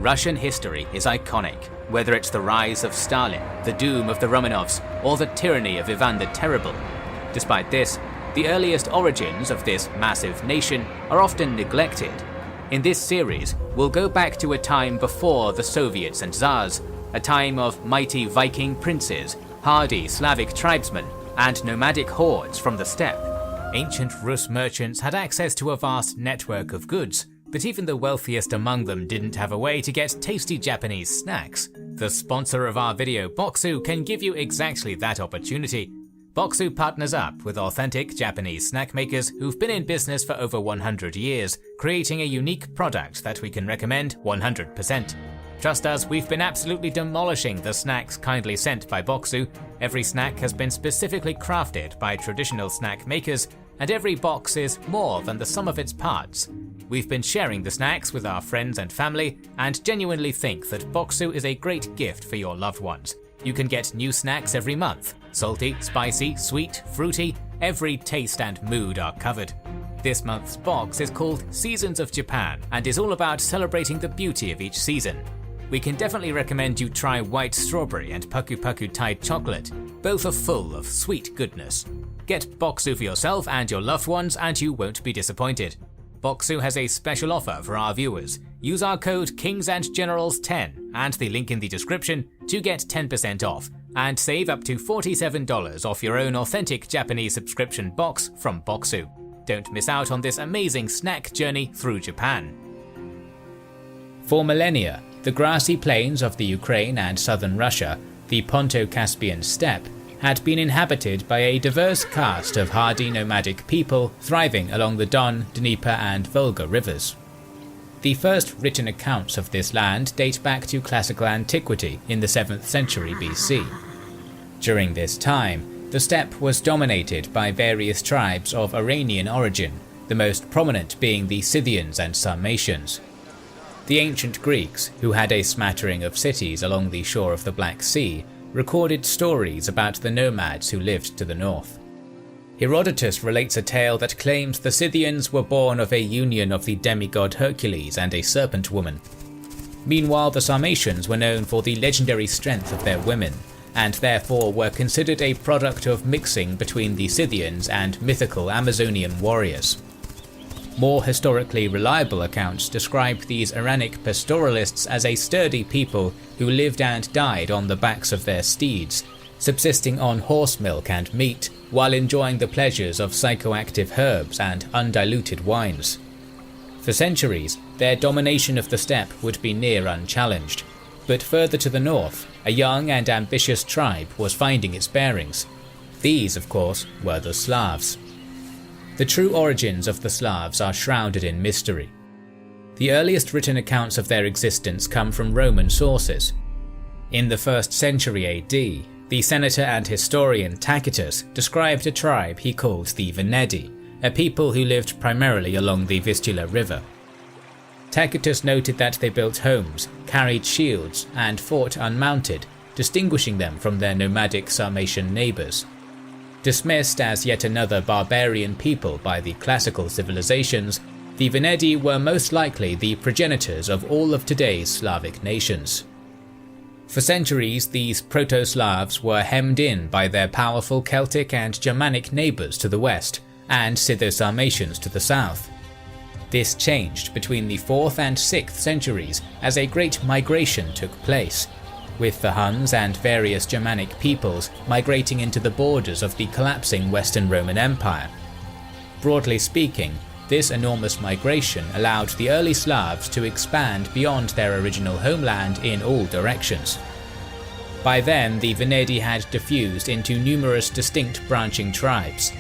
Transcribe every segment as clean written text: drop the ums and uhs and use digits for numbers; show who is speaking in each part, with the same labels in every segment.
Speaker 1: Russian history is iconic, whether it's the rise of Stalin, the doom of the Romanovs, or the tyranny of Ivan the Terrible. Despite this, the earliest origins of this massive nation are often neglected. In this series, we'll go back to a time before the Soviets and Tsars, a time of mighty Viking princes, hardy Slavic tribesmen, and nomadic hordes from the steppe. Ancient Rus merchants had access to a vast network of goods, but even the wealthiest among them didn't have a way to get tasty Japanese snacks. The sponsor of our video, Boxu, can give you exactly that opportunity. Boxu partners up with authentic Japanese snack makers who've been in business for over 100 years, creating a unique product that we can recommend 100%. Trust us, we've been absolutely demolishing the snacks kindly sent by Boxu. Every snack has been specifically crafted by traditional snack makers, and every box is more than the sum of its parts. We've been sharing the snacks with our friends and family, and genuinely think that Boxu is a great gift for your loved ones. You can get new snacks every month. Salty, spicy, sweet, fruity, every taste and mood are covered. This month's box is called Seasons of Japan and is all about celebrating the beauty of each season. We can definitely recommend you try white strawberry and Paku Paku Thai chocolate. Both are full of sweet goodness. Get Boxu for yourself and your loved ones and you won't be disappointed. Boxu has a special offer for our viewers. Use our code KINGSANDGENERALS10 and the link in the description to get 10% off and save up to $47 off your own authentic Japanese subscription box from Boxu. Don't miss out on this amazing snack journey through Japan. For millennia, the grassy plains of the Ukraine and southern Russia, the Ponto-Caspian steppe, had been inhabited by a diverse caste of hardy nomadic people thriving along the Don, Dnieper and Volga rivers. The first written accounts of this land date back to classical antiquity in the 7th century BC. During this time, the steppe was dominated by various tribes of Iranian origin, the most prominent being the Scythians and Sarmatians. The ancient Greeks, who had a smattering of cities along the shore of the Black Sea, recorded stories about the nomads who lived to the north. Herodotus relates a tale that claims the Scythians were born of a union of the demigod Hercules and a serpent woman. Meanwhile, the Sarmatians were known for the legendary strength of their women, and therefore were considered a product of mixing between the Scythians and mythical Amazonian warriors. More historically reliable accounts describe these Iranic pastoralists as a sturdy people who lived and died on the backs of their steeds, subsisting on horse milk and meat while enjoying the pleasures of psychoactive herbs and undiluted wines. For centuries, their domination of the steppe would be near unchallenged, but further to the north, a young and ambitious tribe was finding its bearings. These, of course, were the Slavs. The true origins of the Slavs are shrouded in mystery. The earliest written accounts of their existence come from Roman sources. In the 1st century AD, the senator and historian Tacitus described a tribe he called the Venedi, a people who lived primarily along the Vistula River. Tacitus noted that they built homes, carried shields, and fought unmounted, distinguishing them from their nomadic Sarmatian neighbours. Dismissed as yet another barbarian people by the classical civilizations, the Venedi were most likely the progenitors of all of today's Slavic nations. For centuries, these Proto-Slavs were hemmed in by their powerful Celtic and Germanic neighbours to the west, and Scytho-Sarmatians to the south. This changed between the 4th and 6th centuries as a great migration took place, with the Huns and various Germanic peoples migrating into the borders of the collapsing Western Roman Empire. Broadly speaking, this enormous migration allowed the early Slavs to expand beyond their original homeland in all directions. By then, the Venedi had diffused into numerous distinct branching tribes.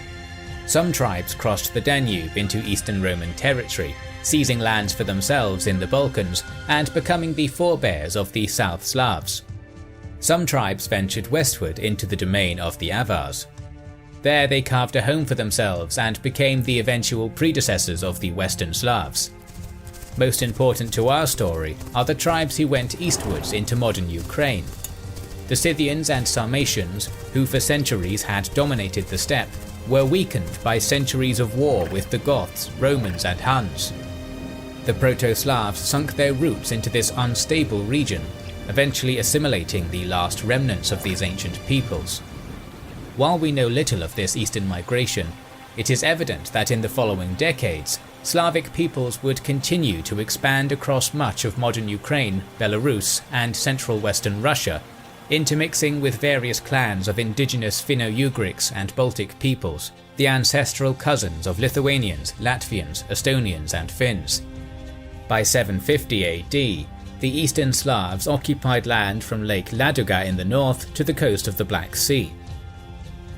Speaker 1: Some tribes crossed the Danube into Eastern Roman territory, seizing lands for themselves in the Balkans and becoming the forebears of the South Slavs. Some tribes ventured westward into the domain of the Avars. There they carved a home for themselves and became the eventual predecessors of the Western Slavs. Most important to our story are the tribes who went eastwards into modern Ukraine. The Scythians and Sarmatians, who for centuries had dominated the steppe, were weakened by centuries of war with the Goths, Romans and Huns. The Proto-Slavs sunk their roots into this unstable region, eventually assimilating the last remnants of these ancient peoples. While we know little of this eastern migration, it is evident that in the following decades, Slavic peoples would continue to expand across much of modern Ukraine, Belarus, and central western Russia, intermixing with various clans of indigenous Finno-Ugrics and Baltic peoples, the ancestral cousins of Lithuanians, Latvians, Estonians, and Finns. By 750 AD, the Eastern Slavs occupied land from Lake Ladoga in the north to the coast of the Black Sea.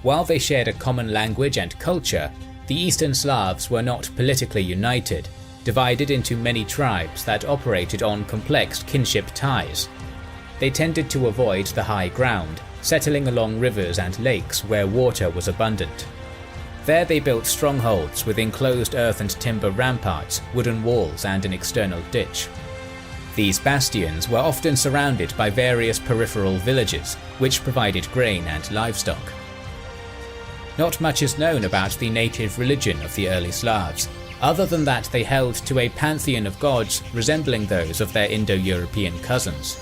Speaker 1: While they shared a common language and culture, the Eastern Slavs were not politically united, divided into many tribes that operated on complex kinship ties. They tended to avoid the high ground, settling along rivers and lakes where water was abundant. There they built strongholds with enclosed earth and timber ramparts, wooden walls, and an external ditch. These bastions were often surrounded by various peripheral villages, which provided grain and livestock. Not much is known about the native religion of the early Slavs, other than that they held to a pantheon of gods resembling those of their Indo-European cousins.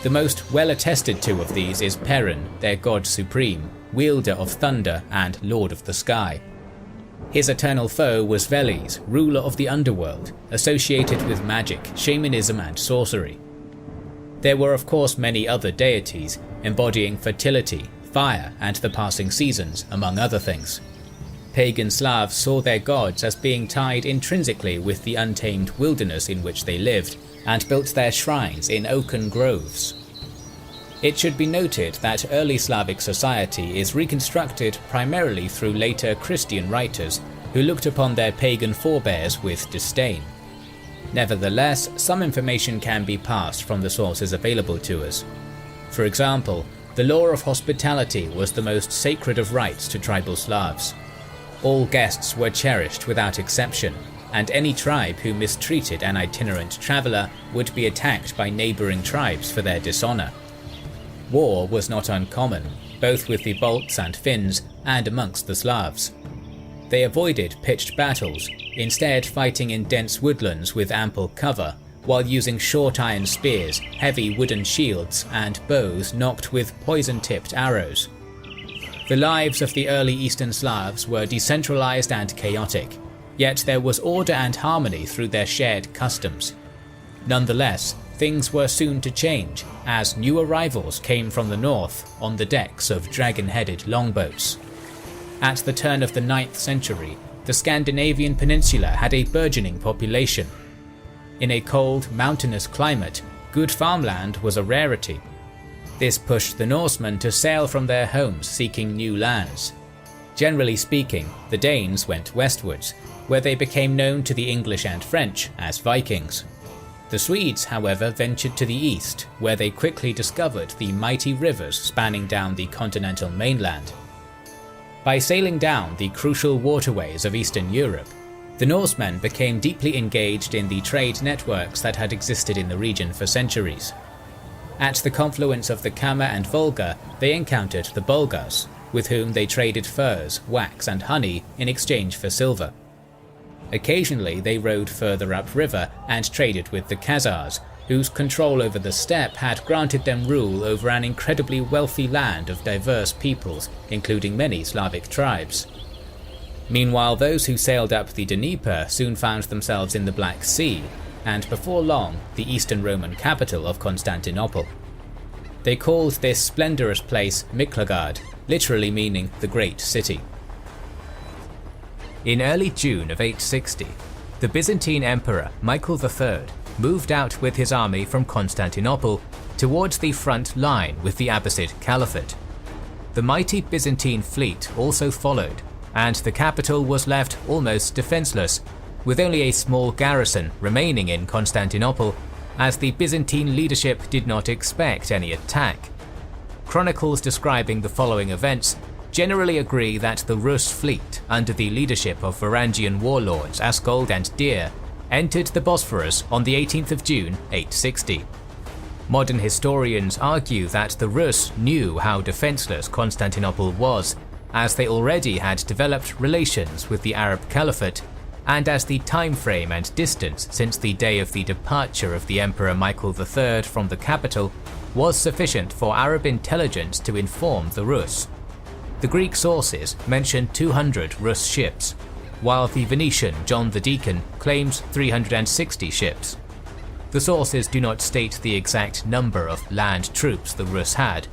Speaker 1: The most well attested to of these is Perun, their god supreme, wielder of thunder and lord of the sky. His eternal foe was Veles, ruler of the underworld, associated with magic, shamanism, and sorcery. There were of course many other deities, embodying fertility, fire, and the passing seasons, among other things. Pagan Slavs saw their gods as being tied intrinsically with the untamed wilderness in which they lived, and built their shrines in oaken groves. It should be noted that early Slavic society is reconstructed primarily through later Christian writers who looked upon their pagan forebears with disdain. Nevertheless, some information can be passed from the sources available to us. For example, the law of hospitality was the most sacred of rights to tribal Slavs. All guests were cherished without exception, and any tribe who mistreated an itinerant traveller would be attacked by neighbouring tribes for their dishonour. War was not uncommon, both with the Balts and Finns and amongst the Slavs. They avoided pitched battles, instead fighting in dense woodlands with ample cover, while using short iron spears, heavy wooden shields, and bows nocked with poison-tipped arrows. The lives of the early Eastern Slavs were decentralized and chaotic, yet there was order and harmony through their shared customs. Nonetheless, things were soon to change, as new arrivals came from the north on the decks of dragon-headed longboats. At the turn of the 9th century, the Scandinavian peninsula had a burgeoning population. In a cold, mountainous climate, good farmland was a rarity. This pushed the Norsemen to sail from their homes seeking new lands. Generally speaking, the Danes went westwards, where they became known to the English and French as Vikings. The Swedes, however, ventured to the east, where they quickly discovered the mighty rivers spanning down the continental mainland. By sailing down the crucial waterways of Eastern Europe, the Norsemen became deeply engaged in the trade networks that had existed in the region for centuries. At the confluence of the Kama and Volga, they encountered the Bulgars, with whom they traded furs, wax, and honey in exchange for silver. Occasionally they rode further upriver and traded with the Khazars, whose control over the steppe had granted them rule over an incredibly wealthy land of diverse peoples, including many Slavic tribes. Meanwhile, those who sailed up the Dnieper soon found themselves in the Black Sea, and before long, the Eastern Roman capital of Constantinople. They called this splendorous place Miklagard, literally meaning the Great City. In early June of 860, the Byzantine Emperor Michael III moved out with his army from Constantinople towards the front line with the Abbasid Caliphate. The mighty Byzantine fleet also followed, and the capital was left almost defenseless, with only a small garrison remaining in Constantinople, as the Byzantine leadership did not expect any attack. Chronicles describing the following events generally agree that the Rus fleet, under the leadership of Varangian warlords Askold and Dir, entered the Bosphorus on the 18th of June 860. Modern historians argue that the Rus knew how defenseless Constantinople was, as they already had developed relations with the Arab Caliphate, and as the time frame and distance since the day of the departure of the Emperor Michael III from the capital was sufficient for Arab intelligence to inform the Rus. The Greek sources mention 200 Rus ships, while the Venetian John the Deacon claims 360 ships. The sources do not state the exact number of land troops the Rus had,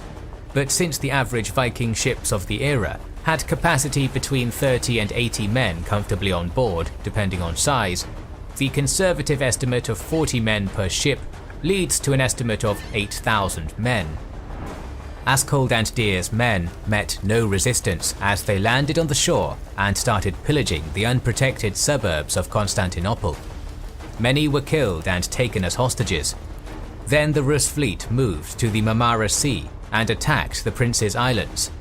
Speaker 1: but since the average Viking ships of the era had capacity between 30 and 80 men comfortably on board, depending on size, the conservative estimate of 40 men per ship leads to an estimate of 8,000 men. Askold and Deer's men met no resistance as they landed on the shore and started pillaging the unprotected suburbs of Constantinople. Many were killed and taken as hostages. Then the Rus fleet moved to the Marmara Sea and attacked the Prince's Islands.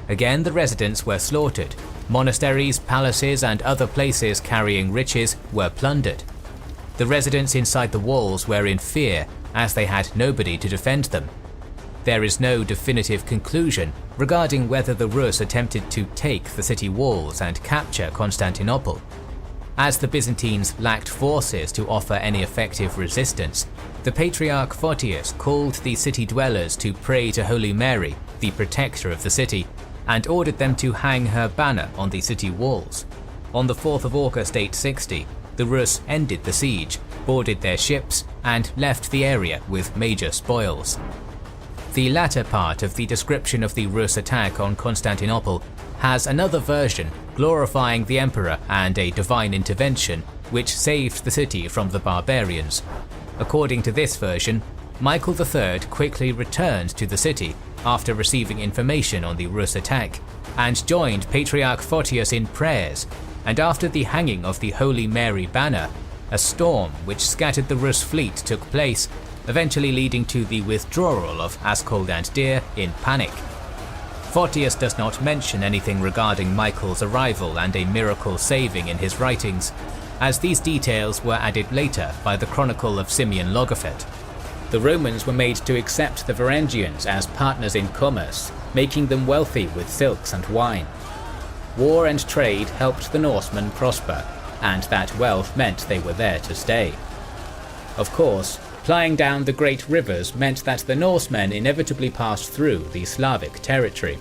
Speaker 1: Again, the residents were slaughtered. Monasteries, palaces, and other places carrying riches were plundered. The residents inside the walls were in fear as they had nobody to defend them. There is no definitive conclusion regarding whether the Rus attempted to take the city walls and capture Constantinople. As the Byzantines lacked forces to offer any effective resistance, the Patriarch Photius called the city dwellers to pray to Holy Mary, the protector of the city, and ordered them to hang her banner on the city walls. On the 4th of August 860, the Rus ended the siege, boarded their ships, and left the area with major spoils. The latter part of the description of the Rus attack on Constantinople has another version glorifying the emperor and a divine intervention which saved the city from the barbarians. According to this version, Michael III quickly returned to the city after receiving information on the Rus attack and joined Patriarch Photius in prayers, and after the hanging of the Holy Mary banner, a storm which scattered the Rus fleet took place, eventually leading to the withdrawal of Askold and Deer in panic. Photius does not mention anything regarding Michael's arrival and a miracle saving in his writings, as these details were added later by the Chronicle of Simeon Logophet. The Romans were made to accept the Varangians as partners in commerce, making them wealthy with silks and wine. War and trade helped the Norsemen prosper, and that wealth meant they were there to stay. Of course, plying down the great rivers meant that the Norsemen inevitably passed through the Slavic territory.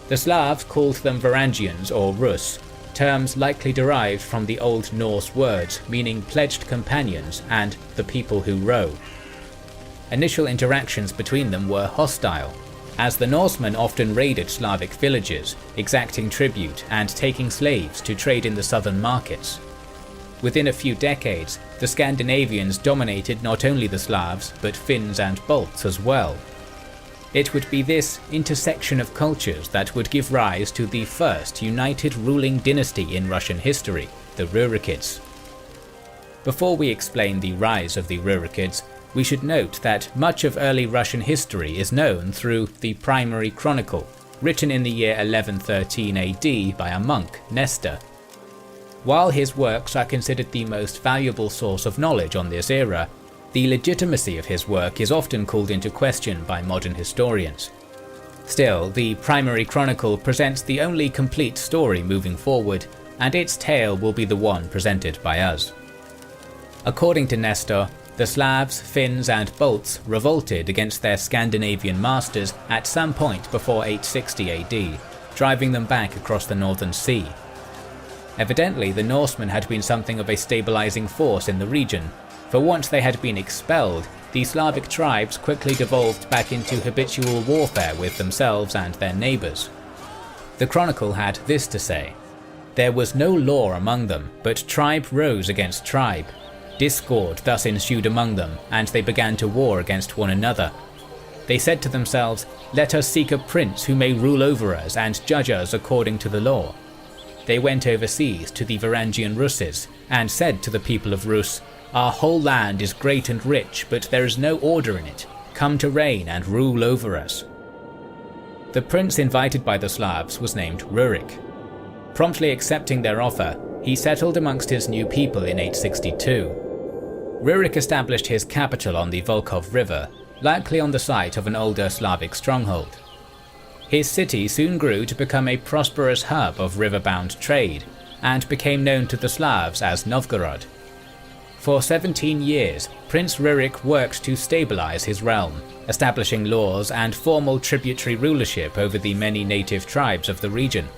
Speaker 1: The Slavs called them Varangians or Rus, terms likely derived from the Old Norse words meaning pledged companions and the people who row. Initial interactions between them were hostile, as the Norsemen often raided Slavic villages, exacting tribute and taking slaves to trade in the southern markets. Within a few decades, the Scandinavians dominated not only the Slavs, but Finns and Balts as well. It would be this intersection of cultures that would give rise to the first united ruling dynasty in Russian history, the Rurikids. Before we explain the rise of the Rurikids, we should note that much of early Russian history is known through the Primary Chronicle, written in the year 1113 AD by a monk, Nestor. While his works are considered the most valuable source of knowledge on this era, the legitimacy of his work is often called into question by modern historians. Still, the Primary Chronicle presents the only complete story moving forward, and its tale will be the one presented by us. According to Nestor, the Slavs, Finns and Balts revolted against their Scandinavian masters at some point before 860 AD, driving them back across the Northern Sea. Evidently, the Norsemen had been something of a stabilizing force in the region, for once they had been expelled, the Slavic tribes quickly devolved back into habitual warfare with themselves and their neighbours. The Chronicle had this to say: "There was no law among them, but tribe rose against tribe. Discord thus ensued among them, and they began to war against one another. They said to themselves, 'Let us seek a prince who may rule over us and judge us according to the law.' They went overseas to the Varangian Russes, and said to the people of Rus, 'Our whole land is great and rich, but there is no order in it. Come to reign and rule over us.' The prince invited by the Slavs was named Rurik. Promptly accepting their offer, he settled amongst his new people in 862. Rurik established his capital on the Volkhov River, likely on the site of an older Slavic stronghold. His city soon grew to become a prosperous hub of riverbound trade, and became known to the Slavs as Novgorod. For 17 years, Prince Rurik worked to stabilize his realm, establishing laws and formal tributary rulership over the many native tribes of the region.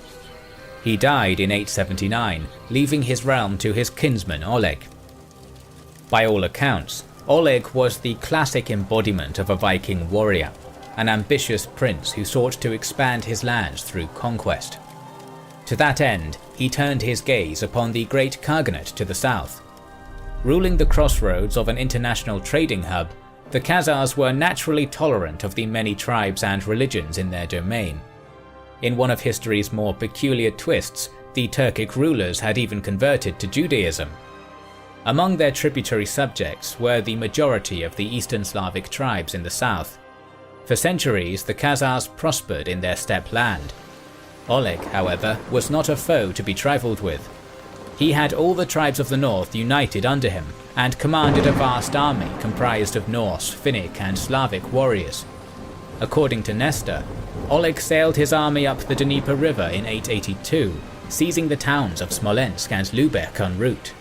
Speaker 1: He died in 879, leaving his realm to his kinsman Oleg. By all accounts, Oleg was the classic embodiment of a Viking warrior, an ambitious prince who sought to expand his lands through conquest. To that end, he turned his gaze upon the Great Khaganate to the south. Ruling the crossroads of an international trading hub, the Khazars were naturally tolerant of the many tribes and religions in their domain. In one of history's more peculiar twists, the Turkic rulers had even converted to Judaism. Among their tributary subjects were the majority of the Eastern Slavic tribes in the south. For centuries, the Khazars prospered in their steppe land. Oleg, however, was not a foe to be trifled with. He had all the tribes of the north united under him, and commanded a vast army comprised of Norse, Finnic and Slavic warriors. According to Nestor, Oleg sailed his army up the Dnieper River in 882, seizing the towns of Smolensk and Lubeck en route.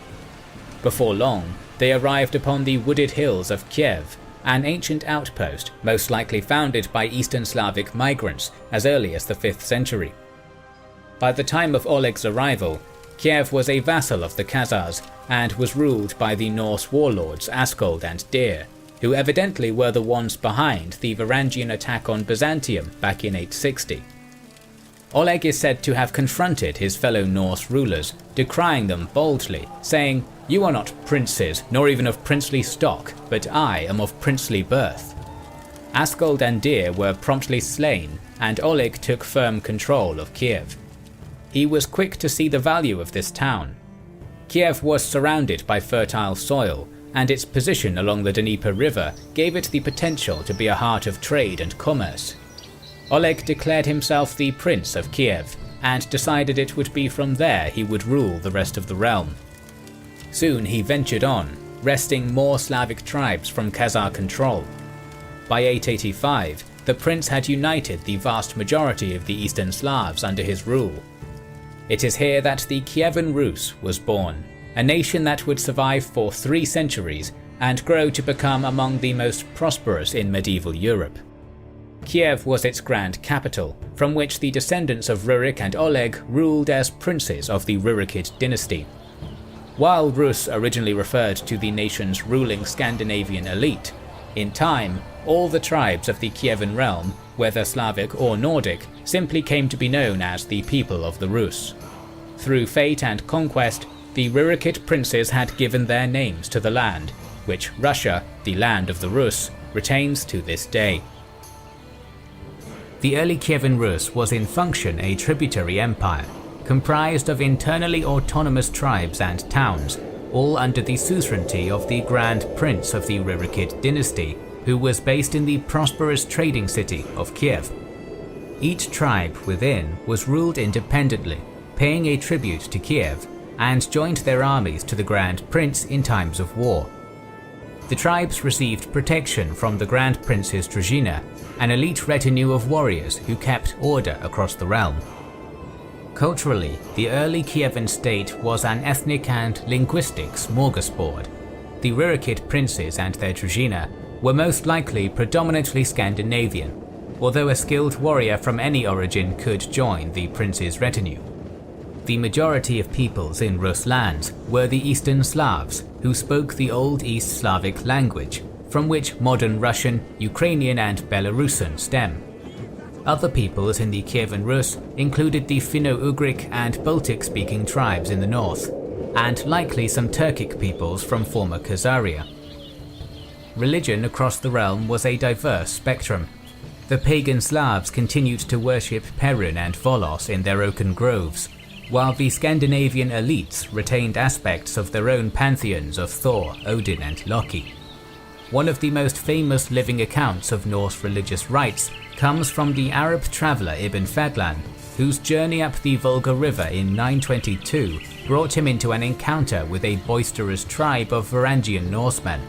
Speaker 1: Before long, they arrived upon the wooded hills of Kiev, an ancient outpost most likely founded by Eastern Slavic migrants as early as the 5th century. By the time of Oleg's arrival, Kiev was a vassal of the Khazars and was ruled by the Norse warlords Askold and Dir, who evidently were the ones behind the Varangian attack on Byzantium back in 860. Oleg is said to have confronted his fellow Norse rulers, decrying them boldly, saying, "You are not princes, nor even of princely stock, but I am of princely birth." Askold and Dir were promptly slain, and Oleg took firm control of Kiev. He was quick to see the value of this town. Kiev was surrounded by fertile soil, and its position along the Dnieper River gave it the potential to be a heart of trade and commerce. Oleg declared himself the Prince of Kiev, and decided it would be from there he would rule the rest of the realm. Soon he ventured on, wresting more Slavic tribes from Khazar control. By 885, the prince had united the vast majority of the Eastern Slavs under his rule. It is here that the Kyivan Rus was born, a nation that would survive for 3 centuries and grow to become among the most prosperous in medieval Europe. Kiev was its grand capital, from which the descendants of Rurik and Oleg ruled as princes of the Rurikid dynasty. While Rus originally referred to the nation's ruling Scandinavian elite, in time, all the tribes of the Kievan realm, whether Slavic or Nordic, simply came to be known as the people of the Rus. Through fate and conquest, the Rurikid princes had given their names to the land, which Russia, the land of the Rus, retains to this day. The early Kyivan Rus was in function a tributary empire, comprised of internally autonomous tribes and towns, all under the suzerainty of the Grand Prince of the Rurikid dynasty, who was based in the prosperous trading city of Kiev. Each tribe within was ruled independently, paying a tribute to Kiev, and joined their armies to the Grand Prince in times of war. The tribes received protection from the Grand Prince's Druzhina, an elite retinue of warriors who kept order across the realm. Culturally, the early Kievan state was an ethnic and linguistic smorgasbord. The Rurikid princes and their Druzhina were most likely predominantly Scandinavian, although a skilled warrior from any origin could join the prince's retinue. The majority of peoples in Rus lands were the Eastern Slavs, who spoke the Old East Slavic language, from which modern Russian, Ukrainian and Belarusian stem. Other peoples in the Kyivan Rus included the Finno-Ugric and Baltic-speaking tribes in the north, and likely some Turkic peoples from former Khazaria. Religion across the realm was a diverse spectrum. The pagan Slavs continued to worship Perun and Volos in their oaken groves, while the Scandinavian elites retained aspects of their own pantheons of Thor, Odin and Loki. One of the most famous living accounts of Norse religious rites comes from the Arab traveller Ibn Fadlan, whose journey up the Volga River in 922 brought him into an encounter with a boisterous tribe of Varangian Norsemen.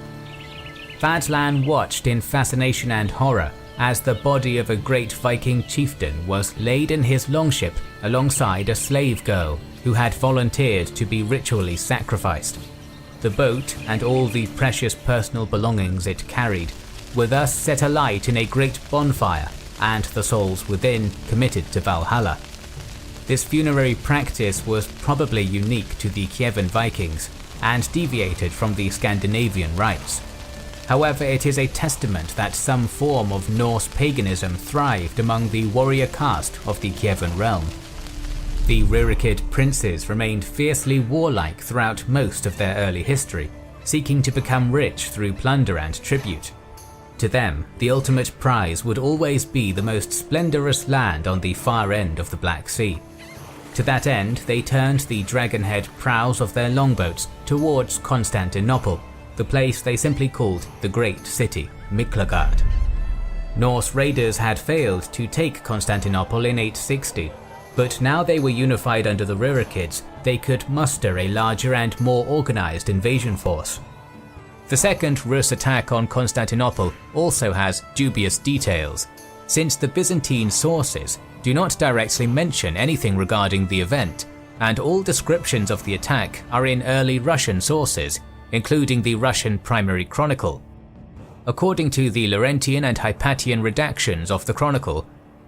Speaker 1: Fadlan watched in fascination and horror as the body of a great Viking chieftain was laid in his longship alongside a slave girl, who had volunteered to be ritually sacrificed. The boat and all the precious personal belongings it carried were thus set alight in a great bonfire, and the souls within committed to Valhalla. This funerary practice was probably unique to the Kyivan Vikings and deviated from the Scandinavian rites. However, it is a testament that some form of Norse paganism thrived among the warrior caste of the Kyivan realm. The Rurikid princes remained fiercely warlike throughout most of their early history, seeking to become rich through plunder and tribute. To them, the ultimate prize would always be the most splendorous land on the far end of the Black Sea. To that end, they turned the dragonhead prows of their longboats towards Constantinople, the place they simply called the Great City, Miklagard. Norse raiders had failed to take Constantinople in 860, but now they were unified under the Rurikids, they could muster a larger and more organized invasion force. The second Rus attack on Constantinople also has dubious details, since the Byzantine sources do not directly mention anything regarding the event, and all descriptions of the attack are in early Russian sources, including the Russian Primary Chronicle. According to the Laurentian and Hypatian redactions of the Chronicle,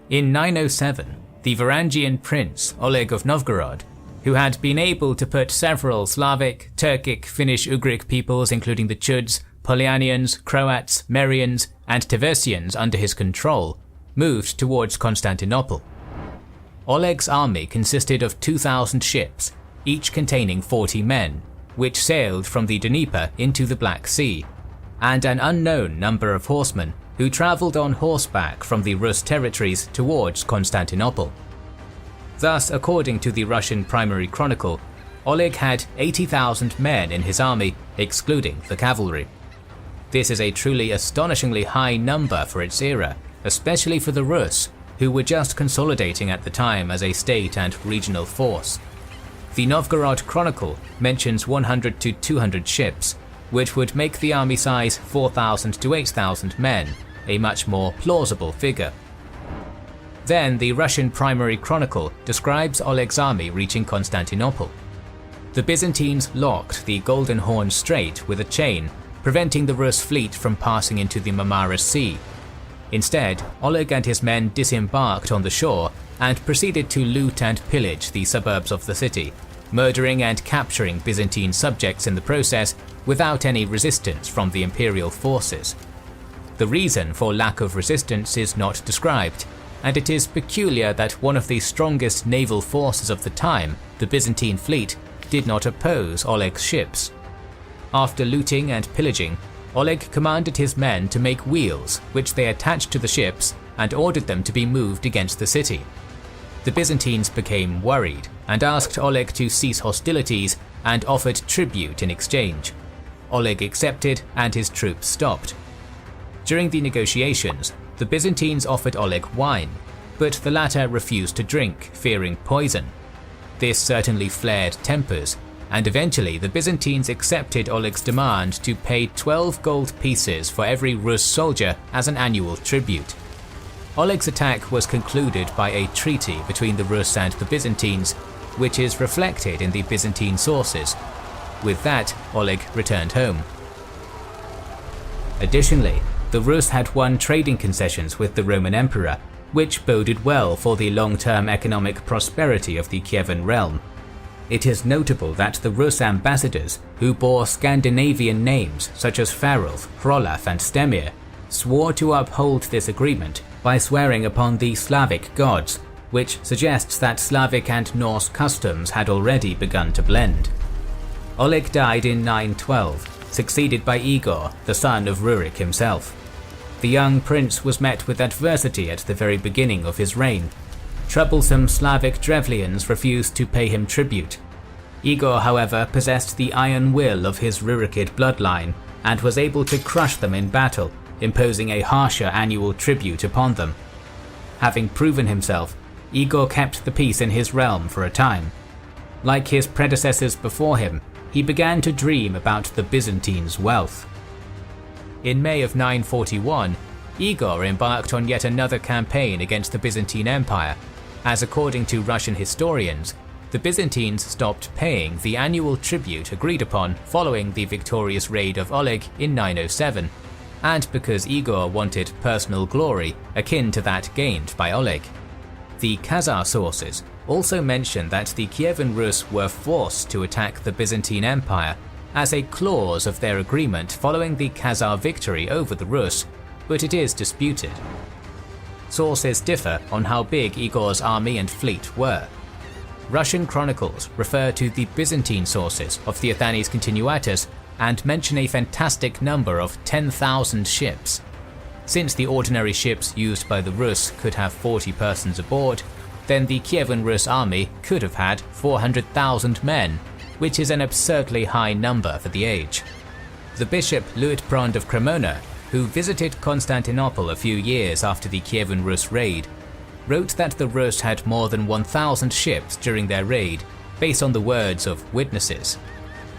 Speaker 1: in 907, the Varangian prince Oleg of Novgorod, who had been able to put several Slavic, Turkic, Finnish, Ugric peoples including the Chuds, Polyanians, Croats, Merians, and Teversians under his control, moved towards Constantinople. Oleg's army consisted of 2,000 ships, each containing 40 men, which sailed from the Dnieper into the Black Sea, and an unknown number of horsemen who travelled on horseback from the Rus territories towards Constantinople. Thus, according to the Russian Primary Chronicle, Oleg had 80,000 men in his army, excluding the cavalry. This is a truly astonishingly high number for its era, especially for the Rus, who were just consolidating at the time as a state and regional force. The Novgorod Chronicle mentions 100 to 200 ships, which would make the army size 4,000 to 8,000 men, a much more plausible figure. Then the Russian Primary Chronicle describes Oleg's army reaching Constantinople. The Byzantines locked the Golden Horn Strait with a chain, preventing the Rus fleet from passing into the Marmara Sea. Instead, Oleg and his men disembarked on the shore and proceeded to loot and pillage the suburbs of the city, murdering and capturing Byzantine subjects in the process without any resistance from the imperial forces. The reason for lack of resistance is not described, and it is peculiar that one of the strongest naval forces of the time, the Byzantine fleet, did not oppose Oleg's ships. After looting and pillaging, Oleg commanded his men to make wheels, which they attached to the ships, and ordered them to be moved against the city. The Byzantines became worried and asked Oleg to cease hostilities and offered tribute in exchange. Oleg accepted and his troops stopped. During the negotiations, the Byzantines offered Oleg wine, but the latter refused to drink, fearing poison. This certainly flared tempers, and eventually the Byzantines accepted Oleg's demand to pay 12 gold pieces for every Rus soldier as an annual tribute. Oleg's attack was concluded by a treaty between the Rus and the Byzantines, which is reflected in the Byzantine sources. With that, Oleg returned home. Additionally, the Rus had won trading concessions with the Roman Emperor, which boded well for the long-term economic prosperity of the Kyivan realm. It is notable that the Rus ambassadors, who bore Scandinavian names such as Farolf, Hrolaf and Stemir, swore to uphold this agreement by swearing upon the Slavic gods, which suggests that Slavic and Norse customs had already begun to blend. Oleg died in 912, succeeded by Igor, the son of Rurik himself. The young prince was met with adversity at the very beginning of his reign. Troublesome Slavic Drevlians refused to pay him tribute. Igor, however, possessed the iron will of his Rurikid bloodline and was able to crush them in battle, imposing a harsher annual tribute upon them. Having proven himself, Igor kept the peace in his realm for a time. Like his predecessors before him, he began to dream about the Byzantines' wealth. In May of 941, Igor embarked on yet another campaign against the Byzantine Empire, as according to Russian historians, the Byzantines stopped paying the annual tribute agreed upon following the victorious raid of Oleg in 907, and because Igor wanted personal glory akin to that gained by Oleg. The Khazar sources also mention that the Kyivan Rus were forced to attack the Byzantine Empire as a clause of their agreement following the Khazar victory over the Rus, but it is disputed. Sources differ on how big Igor's army and fleet were. Russian chronicles refer to the Byzantine sources of Theophanes Continuatus and mention a fantastic number of 10,000 ships. Since the ordinary ships used by the Rus could have 40 persons aboard, then the Kyivan Rus army could have had 400,000 men, which is an absurdly high number for the age. The bishop Luitprand of Cremona, who visited Constantinople a few years after the Kyivan Rus raid, wrote that the Rus had more than 1,000 ships during their raid, based on the words of witnesses.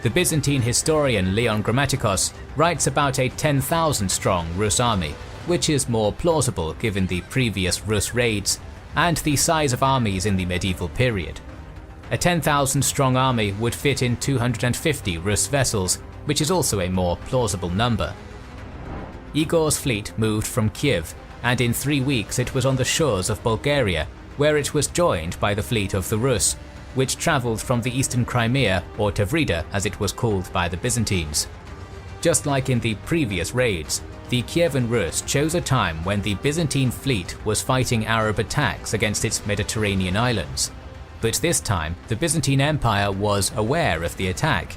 Speaker 1: The Byzantine historian Leon Grammaticos writes about a 10,000-strong Rus army, which is more plausible given the previous Rus raids and the size of armies in the medieval period. A 10,000-strong army would fit in 250 Rus vessels, which is also a more plausible number. Igor's fleet moved from Kiev, and in 3 weeks it was on the shores of Bulgaria, where it was joined by the fleet of the Rus, which travelled from the eastern Crimea, or Tavrida as it was called by the Byzantines. Just like in the previous raids, the Kyivan Rus chose a time when the Byzantine fleet was fighting Arab attacks against its Mediterranean islands. But this time, the Byzantine Empire was aware of the attack.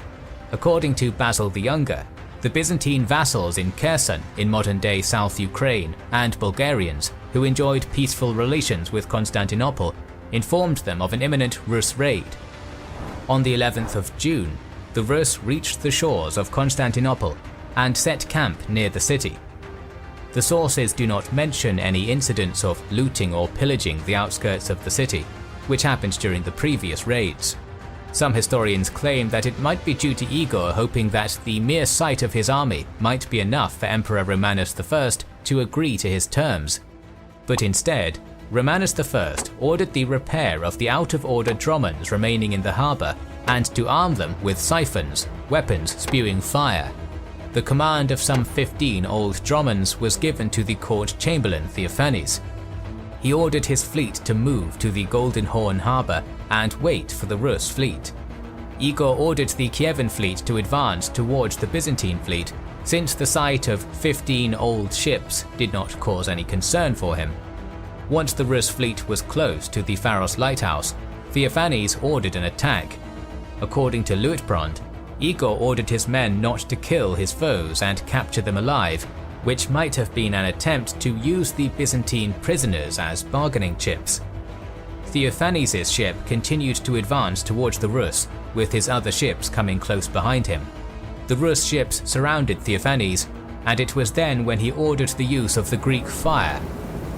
Speaker 1: According to Basil the Younger, the Byzantine vassals in Kherson in modern-day South Ukraine and Bulgarians, who enjoyed peaceful relations with Constantinople, informed them of an imminent Rus raid. On the 11th of June, the Rus reached the shores of Constantinople and set camp near the city. The sources do not mention any incidents of looting or pillaging the outskirts of the city, which happened during the previous raids. Some historians claim that it might be due to Igor hoping that the mere sight of his army might be enough for Emperor Romanus I to agree to his terms. But instead, Romanus I ordered the repair of the out-of-order dromons remaining in the harbour and to arm them with siphons, weapons spewing fire. The command of some 15 old dromons was given to the court chamberlain Theophanes. He ordered his fleet to move to the Golden Horn harbour and wait for the Rus fleet. Igor ordered the Kievan fleet to advance towards the Byzantine fleet, since the sight of 15 old ships did not cause any concern for him. Once the Rus fleet was close to the Pharos lighthouse, Theophanes ordered an attack. According to Luitprand, Igor ordered his men not to kill his foes and capture them alive, which might have been an attempt to use the Byzantine prisoners as bargaining chips. Theophanes' ship continued to advance towards the Rus, with his other ships coming close behind him. The Rus ships surrounded Theophanes, and it was then when he ordered the use of the Greek fire.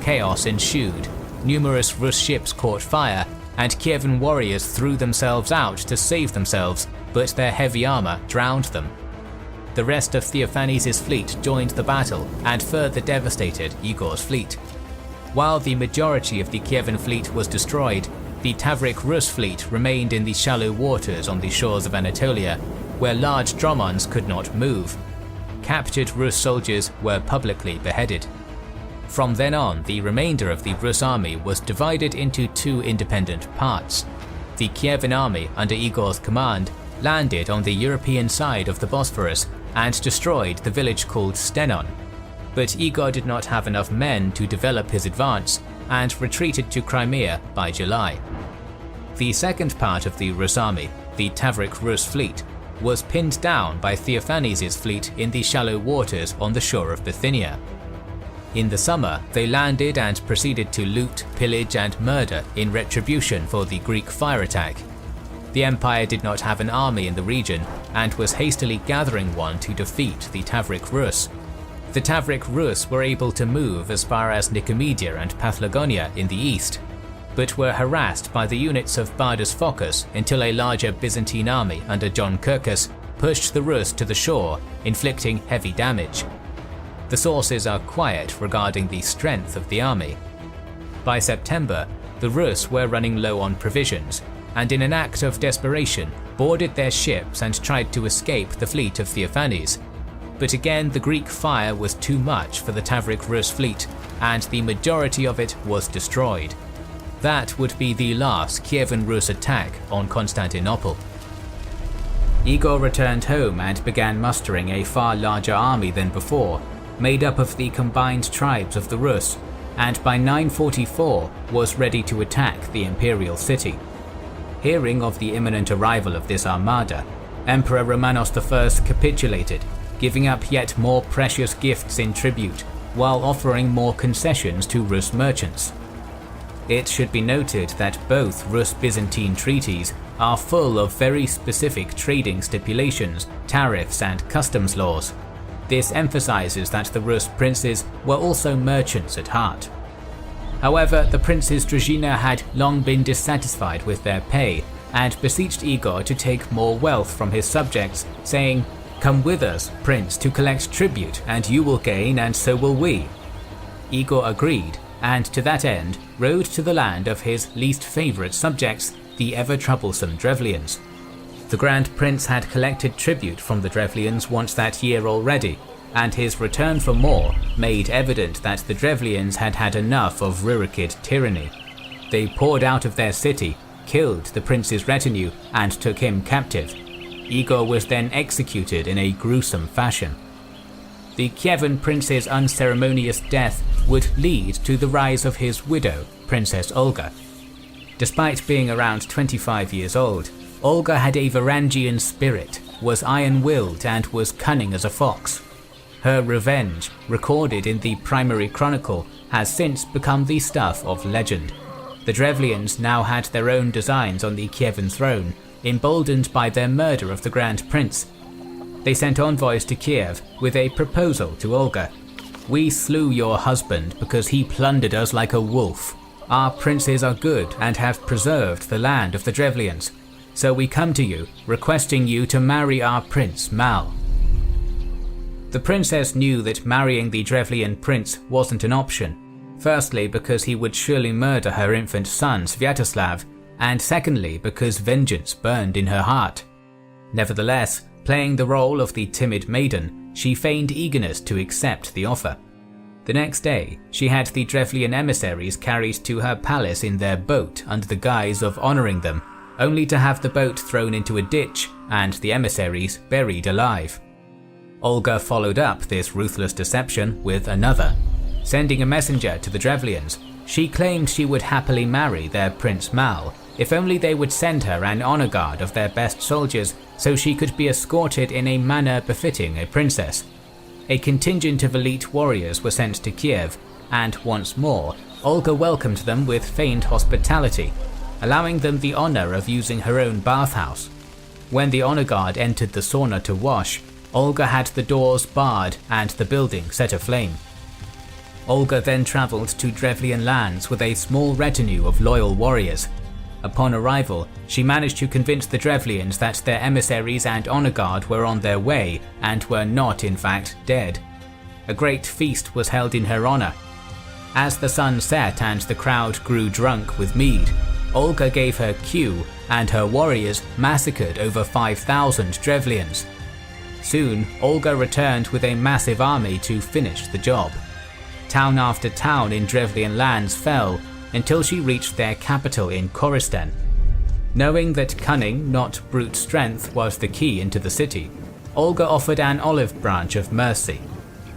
Speaker 1: Chaos ensued, numerous Rus ships caught fire, and Kievan warriors threw themselves out to save themselves, but their heavy armour drowned them. The rest of Theophanes' fleet joined the battle and further devastated Igor's fleet. While the majority of the Kievan fleet was destroyed, the Tavrik Rus fleet remained in the shallow waters on the shores of Anatolia, where large dromons could not move. Captured Rus soldiers were publicly beheaded. From then on, the remainder of the Rus army was divided into two independent parts. The Kievan army under Igor's command landed on the European side of the Bosphorus and destroyed the village called Stenon. But Igor did not have enough men to develop his advance and retreated to Crimea by July. The second part of the Rus army, the Tavrik Rus fleet, was pinned down by Theophanes' fleet in the shallow waters on the shore of Bithynia. In the summer, they landed and proceeded to loot, pillage and murder in retribution for the Greek fire attack. The empire did not have an army in the region and was hastily gathering one to defeat the Tavrik Rus. The Tavrik Rus were able to move as far as Nicomedia and Paphlagonia in the east, but were harassed by the units of Bardas Phocas until a larger Byzantine army under John Kirkus pushed the Rus to the shore, inflicting heavy damage. The sources are quiet regarding the strength of the army. By September, the Rus were running low on provisions, and in an act of desperation boarded their ships and tried to escape the fleet of Theophanes. But again the Greek fire was too much for the Kyivan Rus fleet, and the majority of it was destroyed. That would be the last Kyivan Rus attack on Constantinople. Igor returned home and began mustering a far larger army than before, made up of the combined tribes of the Rus, and by 944 was ready to attack the imperial city. Hearing of the imminent arrival of this armada, Emperor Romanos I capitulated, giving up yet more precious gifts in tribute, while offering more concessions to Rus merchants. It should be noted that both Rus-Byzantine treaties are full of very specific trading stipulations, tariffs and customs laws. This emphasizes that the Rus princes were also merchants at heart. However, the princes Druzhina had long been dissatisfied with their pay and beseeched Igor to take more wealth from his subjects, saying, "Come with us, prince, to collect tribute, and you will gain and so will we." Igor agreed, and to that end rode to the land of his least favourite subjects, the ever-troublesome Drevlians. The Grand Prince had collected tribute from the Drevlians once that year already, and his return for more made evident that the Drevlians had had enough of Rurikid tyranny. They poured out of their city, killed the prince's retinue, and took him captive. Igor was then executed in a gruesome fashion. The Kyivan prince's unceremonious death would lead to the rise of his widow, Princess Olga. Despite being around 25 years old, Olga had a Varangian spirit, was iron-willed and was cunning as a fox. Her revenge, recorded in the primary chronicle, has since become the stuff of legend. The Drevlians now had their own designs on the Kievan throne, emboldened by their murder of the Grand Prince. They sent envoys to Kiev with a proposal to Olga. "We slew your husband because he plundered us like a wolf. Our princes are good and have preserved the land of the Drevlians. So we come to you, requesting you to marry our prince, Mal." The princess knew that marrying the Drevlian prince wasn't an option, firstly because he would surely murder her infant son Sviatoslav, and secondly because vengeance burned in her heart. Nevertheless, playing the role of the timid maiden, she feigned eagerness to accept the offer. The next day, she had the Drevlian emissaries carried to her palace in their boat under the guise of honouring them, only to have the boat thrown into a ditch and the emissaries buried alive. Olga followed up this ruthless deception with another. Sending a messenger to the Drevlians, she claimed she would happily marry their Prince Mal, if only they would send her an honour guard of their best soldiers so she could be escorted in a manner befitting a princess. A contingent of elite warriors were sent to Kiev, and once more, Olga welcomed them with feigned hospitality, allowing them the honour of using her own bathhouse. When the honour guard entered the sauna to wash, Olga had the doors barred and the building set aflame. Olga then travelled to Drevlian lands with a small retinue of loyal warriors. Upon arrival, she managed to convince the Drevlians that their emissaries and honour guard were on their way and were not in fact dead. A great feast was held in her honour. As the sun set and the crowd grew drunk with mead, Olga gave her cue and her warriors massacred over 5,000 Drevlians. Soon, Olga returned with a massive army to finish the job. Town after town in Drevlian lands fell until she reached their capital in Koristan. Knowing that cunning, not brute strength, was the key into the city, Olga offered an olive branch of mercy.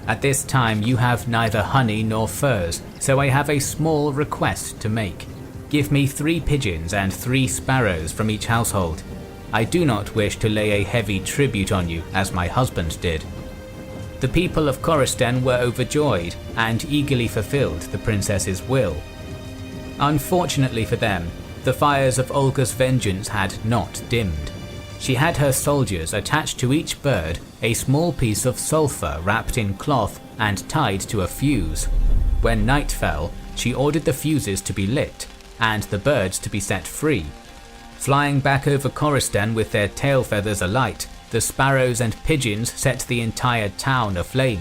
Speaker 1: "At this time you have neither honey nor furs, so I have a small request to make. Give me 3 pigeons and 3 sparrows from each household. I do not wish to lay a heavy tribute on you, as my husband did." The people of Koristan were overjoyed and eagerly fulfilled the princess's will. Unfortunately for them, the fires of Olga's vengeance had not dimmed. She had her soldiers attach to each bird a small piece of sulphur wrapped in cloth and tied to a fuse. When night fell, she ordered the fuses to be lit and the birds to be set free. Flying back over Koristan with their tail feathers alight, the sparrows and pigeons set the entire town aflame.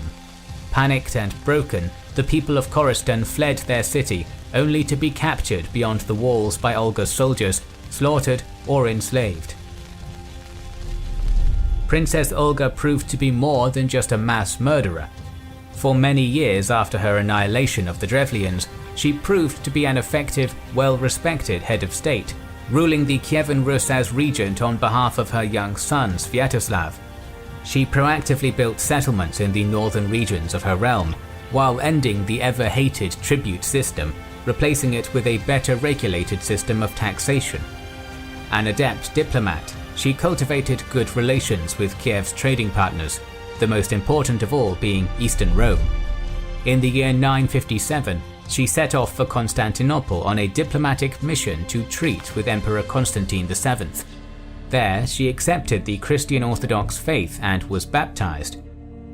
Speaker 1: Panicked and broken, the people of Koristan fled their city, only to be captured beyond the walls by Olga's soldiers, slaughtered, or enslaved. Princess Olga proved to be more than just a mass murderer. For many years after her annihilation of the Drevlians, she proved to be an effective, well-respected head of state, ruling the Kyivan Rus as regent on behalf of her young son Sviatoslav. She proactively built settlements in the northern regions of her realm, while ending the ever-hated tribute system, replacing it with a better regulated system of taxation. An adept diplomat, she cultivated good relations with Kiev's trading partners, the most important of all being Eastern Rome. In the year 957, she set off for Constantinople on a diplomatic mission to treat with Emperor Constantine VII. There, she accepted the Christian Orthodox faith and was baptized.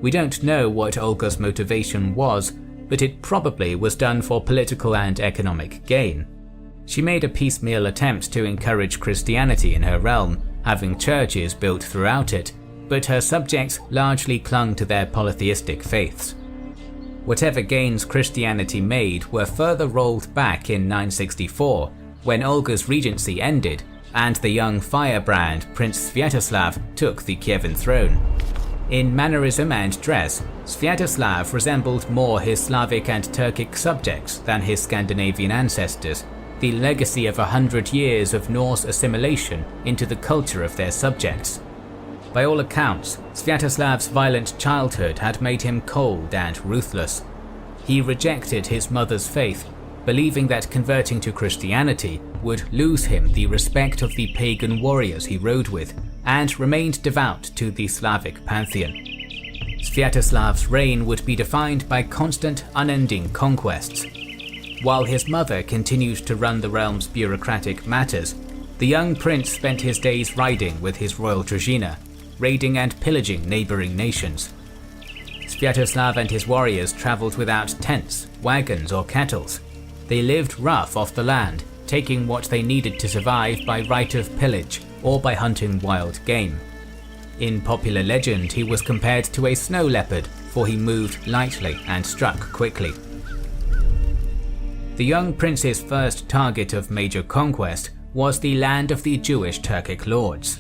Speaker 1: We don't know what Olga's motivation was, but it probably was done for political and economic gain. She made a piecemeal attempt to encourage Christianity in her realm, having churches built throughout it, but her subjects largely clung to their polytheistic faiths. Whatever gains Christianity made were further rolled back in 964, when Olga's regency ended and the young firebrand Prince Sviatoslav took the Kievan throne. In mannerism and dress, Sviatoslav resembled more his Slavic and Turkic subjects than his Scandinavian ancestors, the legacy of 100 years of Norse assimilation into the culture of their subjects. By all accounts, Sviatoslav's violent childhood had made him cold and ruthless. He rejected his mother's faith, believing that converting to Christianity would lose him the respect of the pagan warriors he rode with, and remained devout to the Slavic pantheon. Sviatoslav's reign would be defined by constant, unending conquests. While his mother continued to run the realm's bureaucratic matters, the young prince spent his days riding with his royal družina, raiding and pillaging neighboring nations. Sviatoslav and his warriors traveled without tents, wagons or kettles. They lived rough off the land, taking what they needed to survive by right of pillage or by hunting wild game. In popular legend, he was compared to a snow leopard, for he moved lightly and struck quickly. The young prince's first target of major conquest was the land of the Jewish Turkic lords.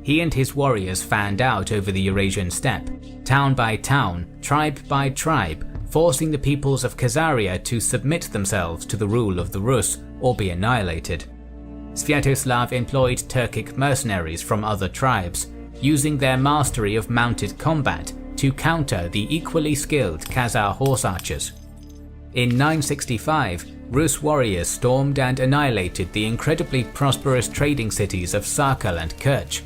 Speaker 1: He and his warriors fanned out over the Eurasian steppe, town by town, tribe by tribe, forcing the peoples of Khazaria to submit themselves to the rule of the Rus or be annihilated. Sviatoslav employed Turkic mercenaries from other tribes, using their mastery of mounted combat to counter the equally skilled Khazar horse archers. In 965, Rus warriors stormed and annihilated the incredibly prosperous trading cities of Sarkal and Kerch.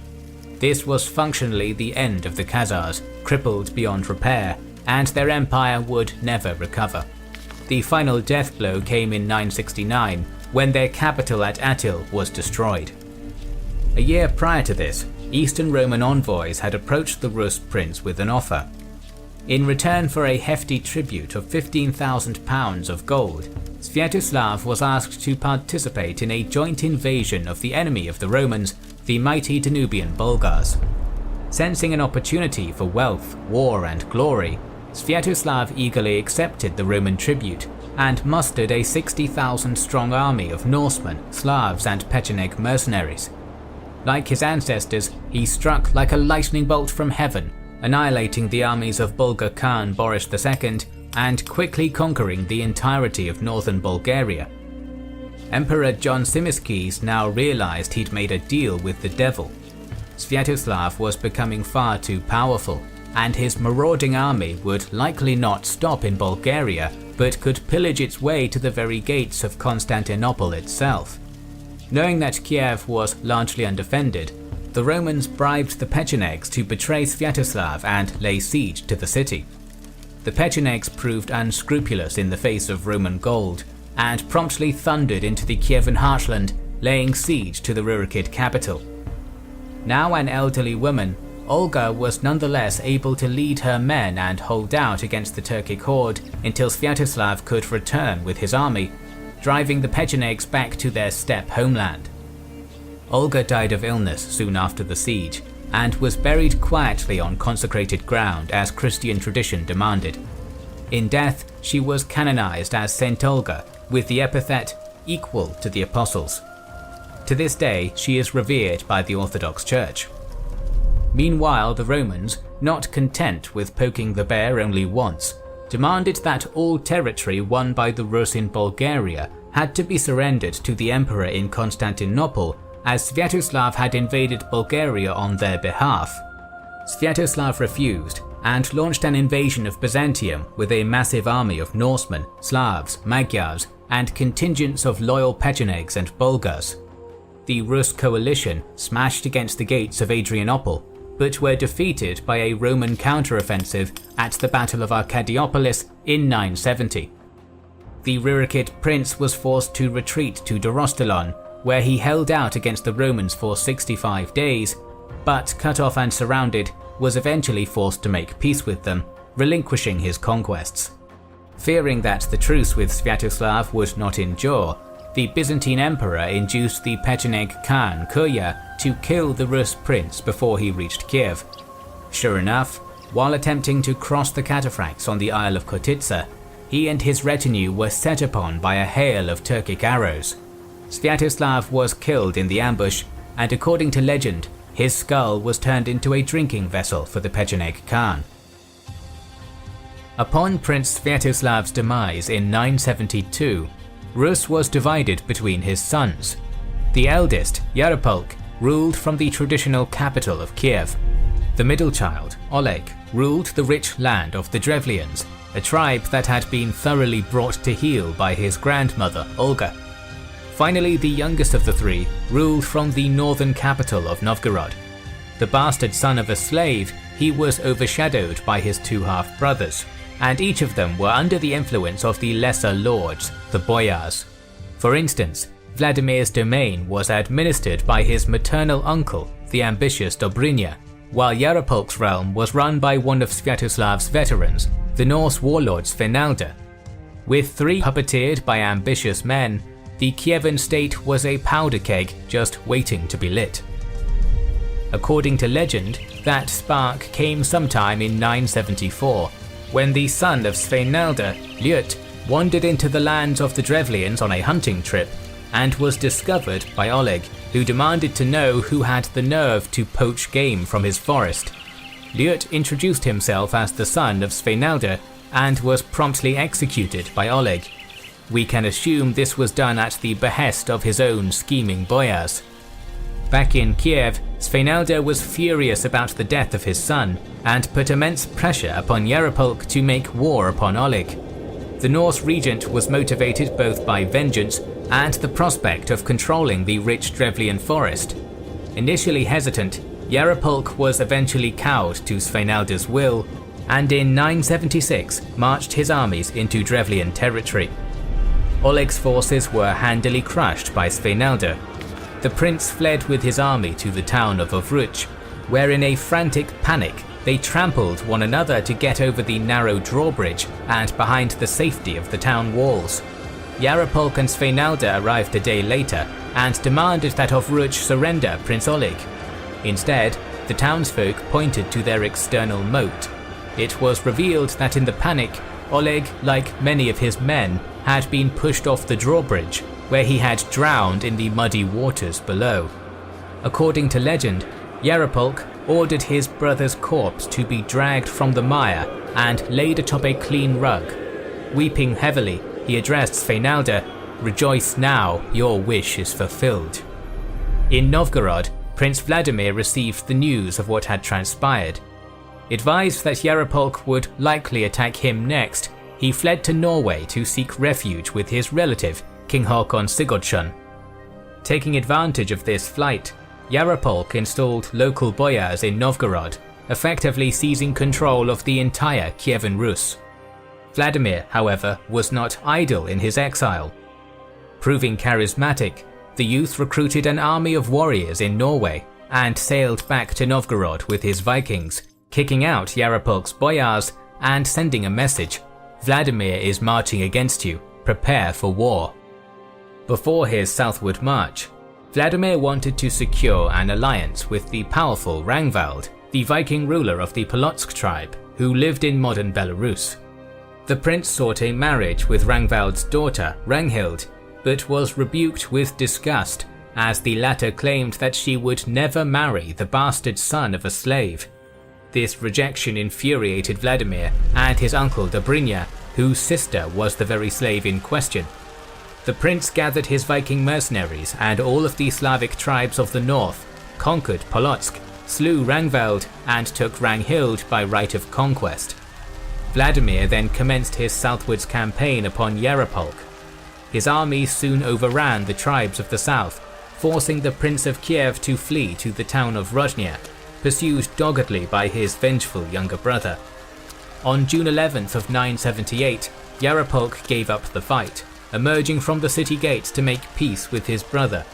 Speaker 1: This was functionally the end of the Khazars, crippled beyond repair, and their empire would never recover. The final death blow came in 969, when their capital at Atil was destroyed. A year prior to this, Eastern Roman envoys had approached the Rus prince with an offer. In return for a hefty tribute of 15,000 pounds of gold, Sviatoslav was asked to participate in a joint invasion of the enemy of the Romans, the mighty Danubian Bulgars. Sensing an opportunity for wealth, war and glory, Sviatoslav eagerly accepted the Roman tribute and mustered a 60,000-strong army of Norsemen, Slavs and Pecheneg mercenaries. Like his ancestors, he struck like a lightning bolt from heaven, annihilating the armies of Bulgar Khan Boris II and quickly conquering the entirety of northern Bulgaria. Emperor John Tzimiskes now realized he'd made a deal with the devil. Sviatoslav was becoming far too powerful, and his marauding army would likely not stop in Bulgaria, but could pillage its way to the very gates of Constantinople itself. Knowing that Kiev was largely undefended, the Romans bribed the Pechenegs to betray Sviatoslav and lay siege to the city. The Pechenegs proved unscrupulous in the face of Roman gold, and promptly thundered into the Kievan heartland, laying siege to the Rurikid capital. Now an elderly woman, Olga was nonetheless able to lead her men and hold out against the Turkic horde until Sviatoslav could return with his army, driving the Pechenegs back to their steppe homeland. Olga died of illness soon after the siege, and was buried quietly on consecrated ground as Christian tradition demanded. In death, she was canonized as Saint Olga, with the epithet equal to the apostles. To this day, she is revered by the Orthodox Church. Meanwhile, the Romans, not content with poking the bear only once, demanded that all territory won by the Rus in Bulgaria had to be surrendered to the emperor in Constantinople, as Sviatoslav had invaded Bulgaria on their behalf. Sviatoslav refused and launched an invasion of Byzantium with a massive army of Norsemen, Slavs, Magyars, and contingents of loyal Pechenegs and Bulgars. The Rus coalition smashed against the gates of Adrianople, but were defeated by a Roman counteroffensive at the Battle of Arcadiopolis in 970. The Rurikid prince was forced to retreat to Dorostelon, where he held out against the Romans for 65 days, but cut off and surrounded, was eventually forced to make peace with them, relinquishing his conquests. Fearing that the truce with Sviatoslav would not endure, the Byzantine emperor induced the Pecheneg Khan Kurya to kill the Rus prince before he reached Kiev. Sure enough, while attempting to cross the cataphracts on the Isle of Khotitsa, he and his retinue were set upon by a hail of Turkic arrows. Sviatoslav was killed in the ambush, and according to legend, his skull was turned into a drinking vessel for the Pecheneg Khan. Upon Prince Sviatoslav's demise in 972, Rus was divided between his sons. The eldest, Yaropolk, ruled from the traditional capital of Kiev. The middle child, Oleg, ruled the rich land of the Drevlians, a tribe that had been thoroughly brought to heel by his grandmother, Olga. Finally, the youngest of the three ruled from the northern capital of Novgorod. The bastard son of a slave, he was overshadowed by his two half-brothers, and each of them were under the influence of the lesser lords, the boyars. For instance, Vladimir's domain was administered by his maternal uncle, the ambitious Dobrynya, while Yaropolk's realm was run by one of Sviatoslav's veterans, the Norse warlord Svenalda. With three puppeteered by ambitious men, the Kievan state was a powder keg just waiting to be lit. According to legend, that spark came sometime in 974, when the son of Svenalda, Lyut, wandered into the lands of the Drevlians on a hunting trip, and was discovered by Oleg, who demanded to know who had the nerve to poach game from his forest. Lyut introduced himself as the son of Svenalda, and was promptly executed by Oleg. We can assume this was done at the behest of his own scheming boyars. Back in Kiev, Svenalda was furious about the death of his son, and put immense pressure upon Yaropolk to make war upon Oleg. The Norse regent was motivated both by vengeance and the prospect of controlling the rich Drevlian forest. Initially hesitant, Yaropolk was eventually cowed to Svenalda's will, and in 976 marched his armies into Drevlian territory. Oleg's forces were handily crushed by Svenalda. The prince fled with his army to the town of Ovruch, where in a frantic panic they trampled one another to get over the narrow drawbridge and behind the safety of the town walls. Yaropolk and Svenalda arrived a day later and demanded that Ovruch surrender Prince Oleg. Instead, the townsfolk pointed to their external moat. It was revealed that in the panic, Oleg, like many of his men, had been pushed off the drawbridge, where he had drowned in the muddy waters below. According to legend, Yaropolk ordered his brother's corpse to be dragged from the mire and laid atop a clean rug. Weeping heavily, he addressed Svenalda, "Rejoice now, your wish is fulfilled." In Novgorod, Prince Vladimir received the news of what had transpired. Advised that Yaropolk would likely attack him next, he fled to Norway to seek refuge with his relative, King Håkon Sigurdsson. Taking advantage of this flight, Yaropolk installed local boyars in Novgorod, effectively seizing control of the entire Kyivan Rus. Vladimir, however, was not idle in his exile. Proving charismatic, the youth recruited an army of warriors in Norway and sailed back to Novgorod with his Vikings, kicking out Yaropolk's boyars and sending a message: "Vladimir is marching against you, prepare for war." Before his southward march, Vladimir wanted to secure an alliance with the powerful Rangvald, the Viking ruler of the Polotsk tribe, who lived in modern Belarus. The prince sought a marriage with Rangvald's daughter, Ragnhild, but was rebuked with disgust as the latter claimed that she would never marry the bastard son of a slave. This rejection infuriated Vladimir and his uncle Dobrynya, whose sister was the very slave in question. The prince gathered his Viking mercenaries and all of the Slavic tribes of the north, conquered Polotsk, slew Rangveld, and took Ranghild by right of conquest. Vladimir then commenced his southwards campaign upon Yarapolk. His army soon overran the tribes of the south, forcing the Prince of Kiev to flee to the town of Rozhnya, pursued doggedly by his vengeful younger brother. On June 11th of 978, Yarapolk gave up the fight, emerging from the city gates to make peace with his brother.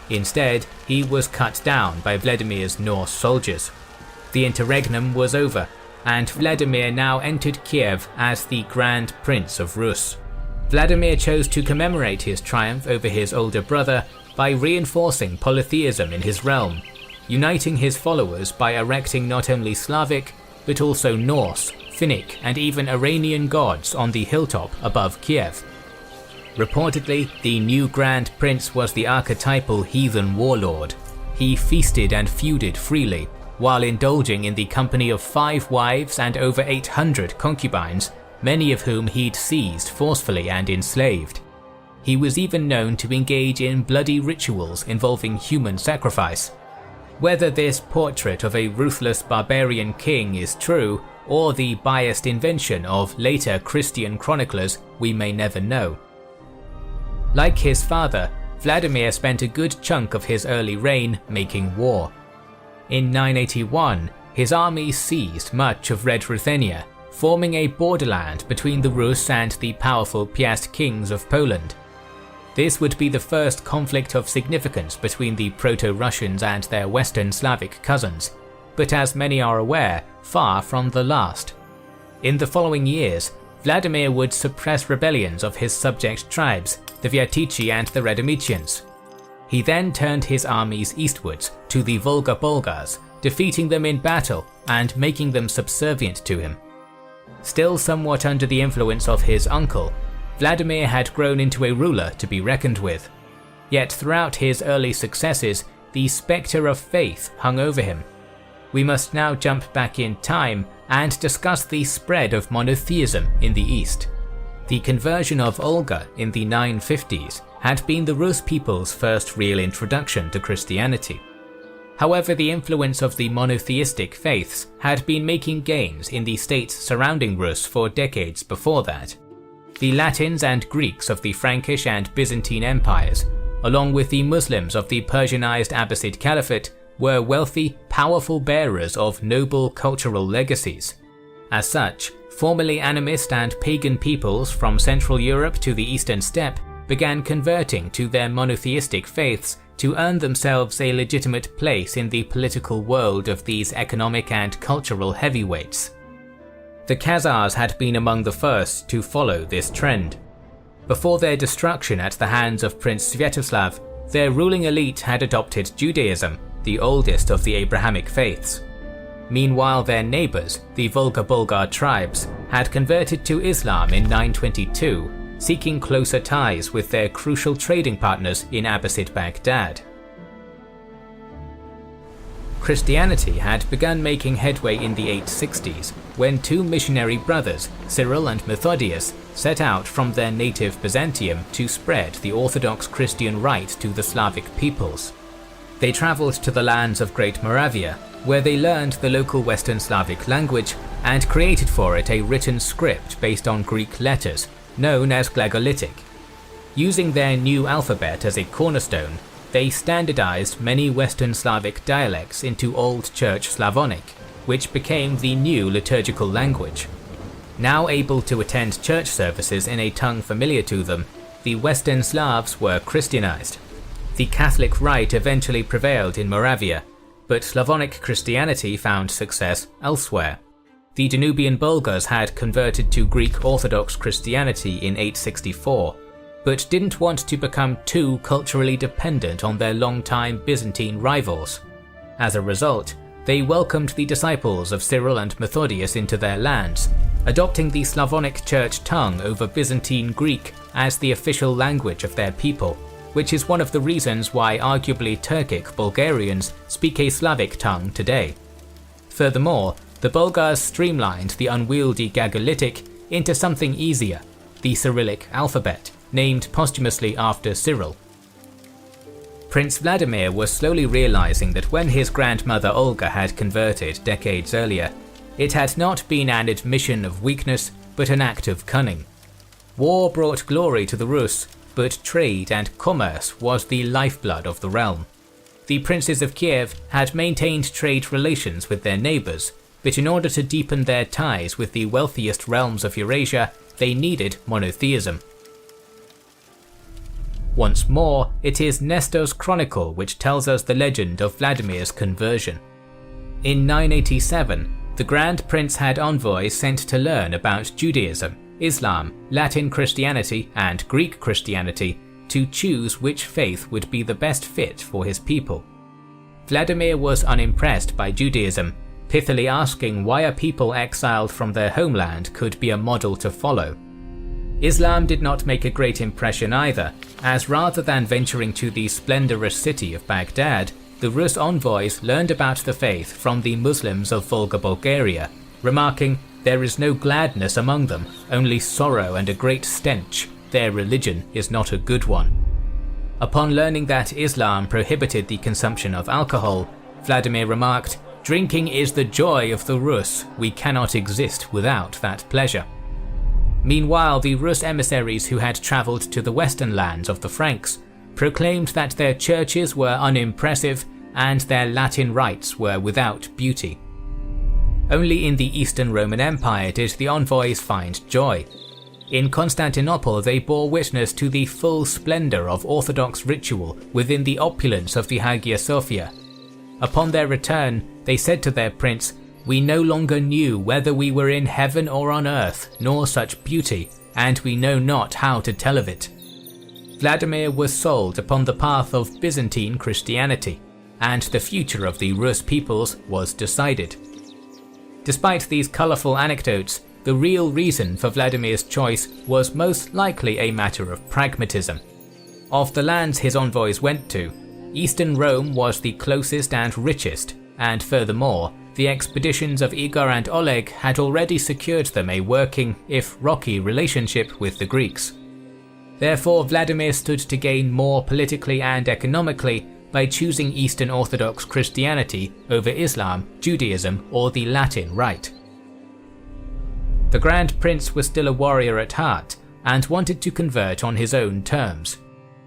Speaker 1: Instead, he was cut down by Vladimir's Norse soldiers. The interregnum was over, and Vladimir now entered Kiev as the Grand Prince of Rus. Vladimir chose to commemorate his triumph over his older brother by reinforcing polytheism in his realm, uniting his followers by erecting not only Slavic, but also Norse, Finnic, and even Iranian gods on the hilltop above Kiev. Reportedly, the new Grand Prince was the archetypal heathen warlord. He feasted and feuded freely, while indulging in the company of 5 wives and over 800 concubines, many of whom he'd seized forcefully and enslaved. He was even known to engage in bloody rituals involving human sacrifice. Whether this portrait of a ruthless barbarian king is true, or the biased invention of later Christian chroniclers, we may never know. Like his father, Vladimir spent a good chunk of his early reign making war. In 981, his army seized much of Red Ruthenia, forming a borderland between the Rus and the powerful Piast kings of Poland. This would be the first conflict of significance between the Proto-Russians and their Western Slavic cousins, but as many are aware, far from the last. In the following years, Vladimir would suppress rebellions of his subject tribes, the Vyatichi and the Radomitians. He then turned his armies eastwards to the Volga Bulgars, defeating them in battle and making them subservient to him. Still somewhat under the influence of his uncle, Vladimir had grown into a ruler to be reckoned with. Yet throughout his early successes, the spectre of faith hung over him. We must now jump back in time and discuss the spread of monotheism in the east. The conversion of Olga in the 950s had been the Rus people's first real introduction to Christianity. However, the influence of the monotheistic faiths had been making gains in the states surrounding Rus for decades before that. The Latins and Greeks of the Frankish and Byzantine empires, along with the Muslims of the Persianized Abbasid Caliphate, were wealthy, powerful bearers of noble cultural legacies. As such, formerly animist and pagan peoples from Central Europe to the Eastern Steppe began converting to their monotheistic faiths to earn themselves a legitimate place in the political world of these economic and cultural heavyweights. The Khazars had been among the first to follow this trend. Before their destruction at the hands of Prince Sviatoslav, their ruling elite had adopted Judaism, the oldest of the Abrahamic faiths. Meanwhile, their neighbors, the Volga-Bulgar tribes, had converted to Islam in 922, seeking closer ties with their crucial trading partners in Abbasid Baghdad. Christianity had begun making headway in the 860s, when 2 missionary brothers, Cyril and Methodius, set out from their native Byzantium to spread the Orthodox Christian rite to the Slavic peoples. They travelled to the lands of Great Moravia, where they learned the local Western Slavic language and created for it a written script based on Greek letters, known as Glagolitic. Using their new alphabet as a cornerstone, they standardized many Western Slavic dialects into Old Church Slavonic, which became the new liturgical language. Now able to attend church services in a tongue familiar to them, the Western Slavs were Christianized. The Catholic rite eventually prevailed in Moravia, but Slavonic Christianity found success elsewhere. The Danubian Bulgars had converted to Greek Orthodox Christianity in 864, but didn't want to become too culturally dependent on their longtime Byzantine rivals. As a result, they welcomed the disciples of Cyril and Methodius into their lands, adopting the Slavonic church tongue over Byzantine Greek as the official language of their people. which is one of the reasons why arguably Turkic Bulgarians speak a Slavic tongue today. Furthermore, the Bulgars streamlined the unwieldy Gagalitic into something easier, the Cyrillic alphabet, named posthumously after Cyril. Prince Vladimir was slowly realizing that when his grandmother Olga had converted decades earlier, it had not been an admission of weakness, but an act of cunning. War brought glory to the Rus, but trade and commerce was the lifeblood of the realm. The princes of Kiev had maintained trade relations with their neighbours, but in order to deepen their ties with the wealthiest realms of Eurasia, they needed monotheism. Once more, it is Nestor's chronicle which tells us the legend of Vladimir's conversion. In 987, the Grand Prince had envoys sent to learn about Judaism, Islam, Latin Christianity, and Greek Christianity to choose which faith would be the best fit for his people. Vladimir was unimpressed by Judaism, pithily asking why a people exiled from their homeland could be a model to follow. Islam did not make a great impression either, as rather than venturing to the splendorous city of Baghdad, the Rus envoys learned about the faith from the Muslims of Volga Bulgaria, remarking, "There is no gladness among them, only sorrow and a great stench. Their religion is not a good one." Upon learning that Islam prohibited the consumption of alcohol, Vladimir remarked, "Drinking is the joy of the Rus. We cannot exist without that pleasure." Meanwhile, the Rus emissaries who had travelled to the western lands of the Franks proclaimed that their churches were unimpressive and their Latin rites were without beauty. Only in the Eastern Roman Empire did the envoys find joy. In Constantinople they bore witness to the full splendour of Orthodox ritual within the opulence of the Hagia Sophia. Upon their return, they said to their prince, "We no longer knew whether we were in heaven or on earth, nor such beauty, and we know not how to tell of it." Vladimir was sold upon the path of Byzantine Christianity, and the future of the Rus peoples was decided. Despite these colourful anecdotes, the real reason for Vladimir's choice was most likely a matter of pragmatism. Of the lands his envoys went to, Eastern Rome was the closest and richest, and furthermore, the expeditions of Igor and Oleg had already secured them a working, if rocky, relationship with the Greeks. Therefore, Vladimir stood to gain more politically and economically by choosing Eastern Orthodox Christianity over Islam, Judaism, or the Latin Rite. The Grand Prince was still a warrior at heart and wanted to convert on his own terms.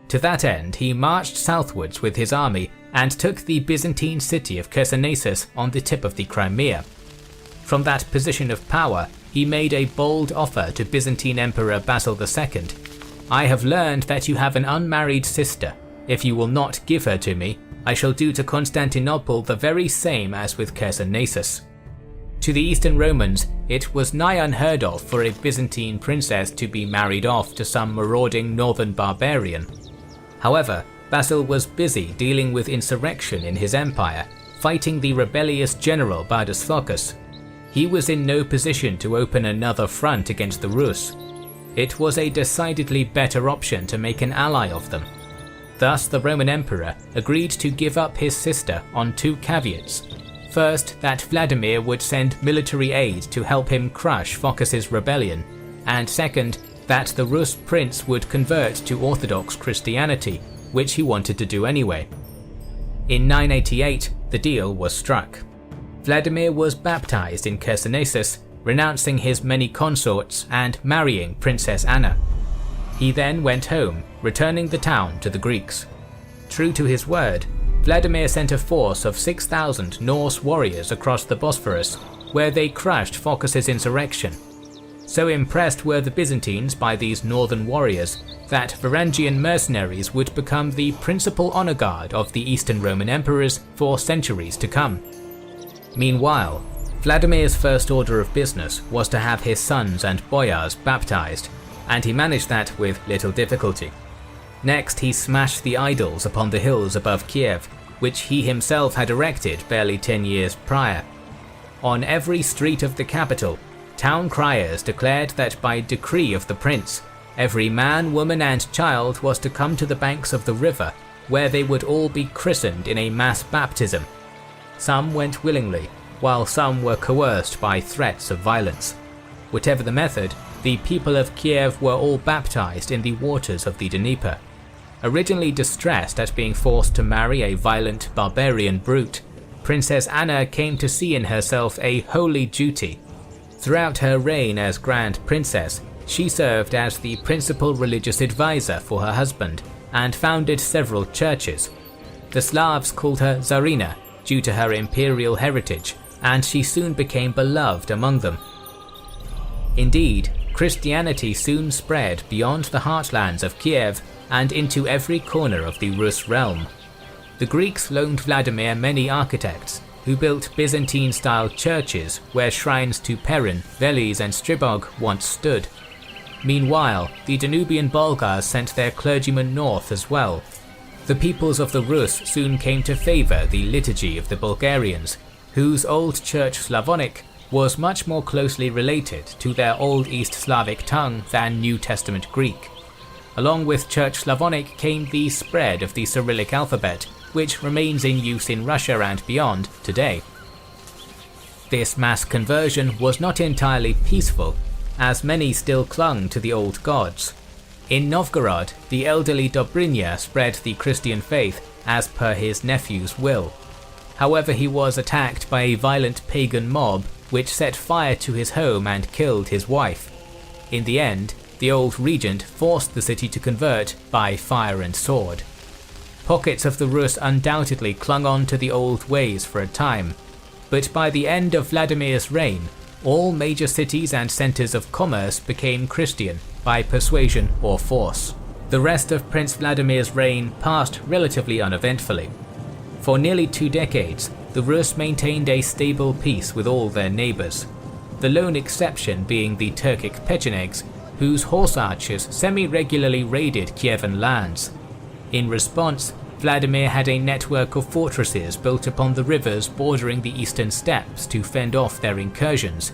Speaker 1: To that end, he marched southwards with his army and took the Byzantine city of Chersonesus on the tip of the Crimea. From that position of power, he made a bold offer to Byzantine Emperor Basil II. "I have learned that you have an unmarried sister. If you will not give her to me, I shall do to Constantinople the very same as with Chersonesus." To the Eastern Romans, it was nigh unheard of for a Byzantine princess to be married off to some marauding northern barbarian. However, Basil was busy dealing with insurrection in his empire, fighting the rebellious general Bardas Phocas. He was in no position to open another front against the Rus. It was a decidedly better option to make an ally of them. Thus, the Roman Emperor agreed to give up his sister on two caveats. First, that Vladimir would send military aid to help him crush Phocas's rebellion, and second, that the Rus prince would convert to Orthodox Christianity, which he wanted to do anyway. In 988, the deal was struck. Vladimir was baptized in Chersonesus, renouncing his many consorts and marrying Princess Anna. He then went home, returning the town to the Greeks. True to his word, Vladimir sent a force of 6,000 Norse warriors across the Bosphorus, where they crushed Phocas's insurrection. So impressed were the Byzantines by these northern warriors that Varangian mercenaries would become the principal honor guard of the Eastern Roman emperors for centuries to come. Meanwhile, Vladimir's first order of business was to have his sons and boyars baptized, and he managed that with little difficulty. Next, he smashed the idols upon the hills above Kiev, which he himself had erected barely 10 years prior. On every street of the capital, town criers declared that by decree of the prince, Every man, woman and child was to come to the banks of the river, where they would all be christened in a mass baptism. Some went willingly, while some were coerced by threats of violence. Whatever the method, the people of Kiev were all baptized in the waters of the Dnieper. Originally distressed at being forced to marry a violent barbarian brute, Princess Anna came to see in herself a holy duty. Throughout her reign as Grand Princess, she served as the principal religious advisor for her husband and founded several churches. The Slavs called her Tsarina due to her imperial heritage, and she soon became beloved among them. Indeed, Christianity soon spread beyond the heartlands of Kiev and into every corner of the Rus realm. The Greeks loaned Vladimir many architects, who built Byzantine-style churches where shrines to Perun, Veles and Stribog once stood. Meanwhile, the Danubian Bulgars sent their clergymen north as well. The peoples of the Rus soon came to favour the liturgy of the Bulgarians, whose Old Church Slavonic was much more closely related to their Old East Slavic tongue than New Testament Greek. Along with Church Slavonic came the spread of the Cyrillic alphabet, which remains in use in Russia and beyond today. This mass conversion was not entirely peaceful, as many still clung to the old gods. In Novgorod, the elderly Dobrynya spread the Christian faith as per his nephew's will. However, he was attacked by a violent pagan mob which set fire to his home and killed his wife. In the end, the old regent forced the city to convert by fire and sword. Pockets of the Rus undoubtedly clung on to the old ways for a time, but by the end of Vladimir's reign, all major cities and centers of commerce became Christian by persuasion or force. The rest of Prince Vladimir's reign passed relatively uneventfully. For nearly 2 decades, the Rus maintained a stable peace with all their neighbors, the lone exception being the Turkic Pechenegs, whose horse archers semi-regularly raided Kievan lands. In response, Vladimir had a network of fortresses built upon the rivers bordering the eastern steppes to fend off their incursions.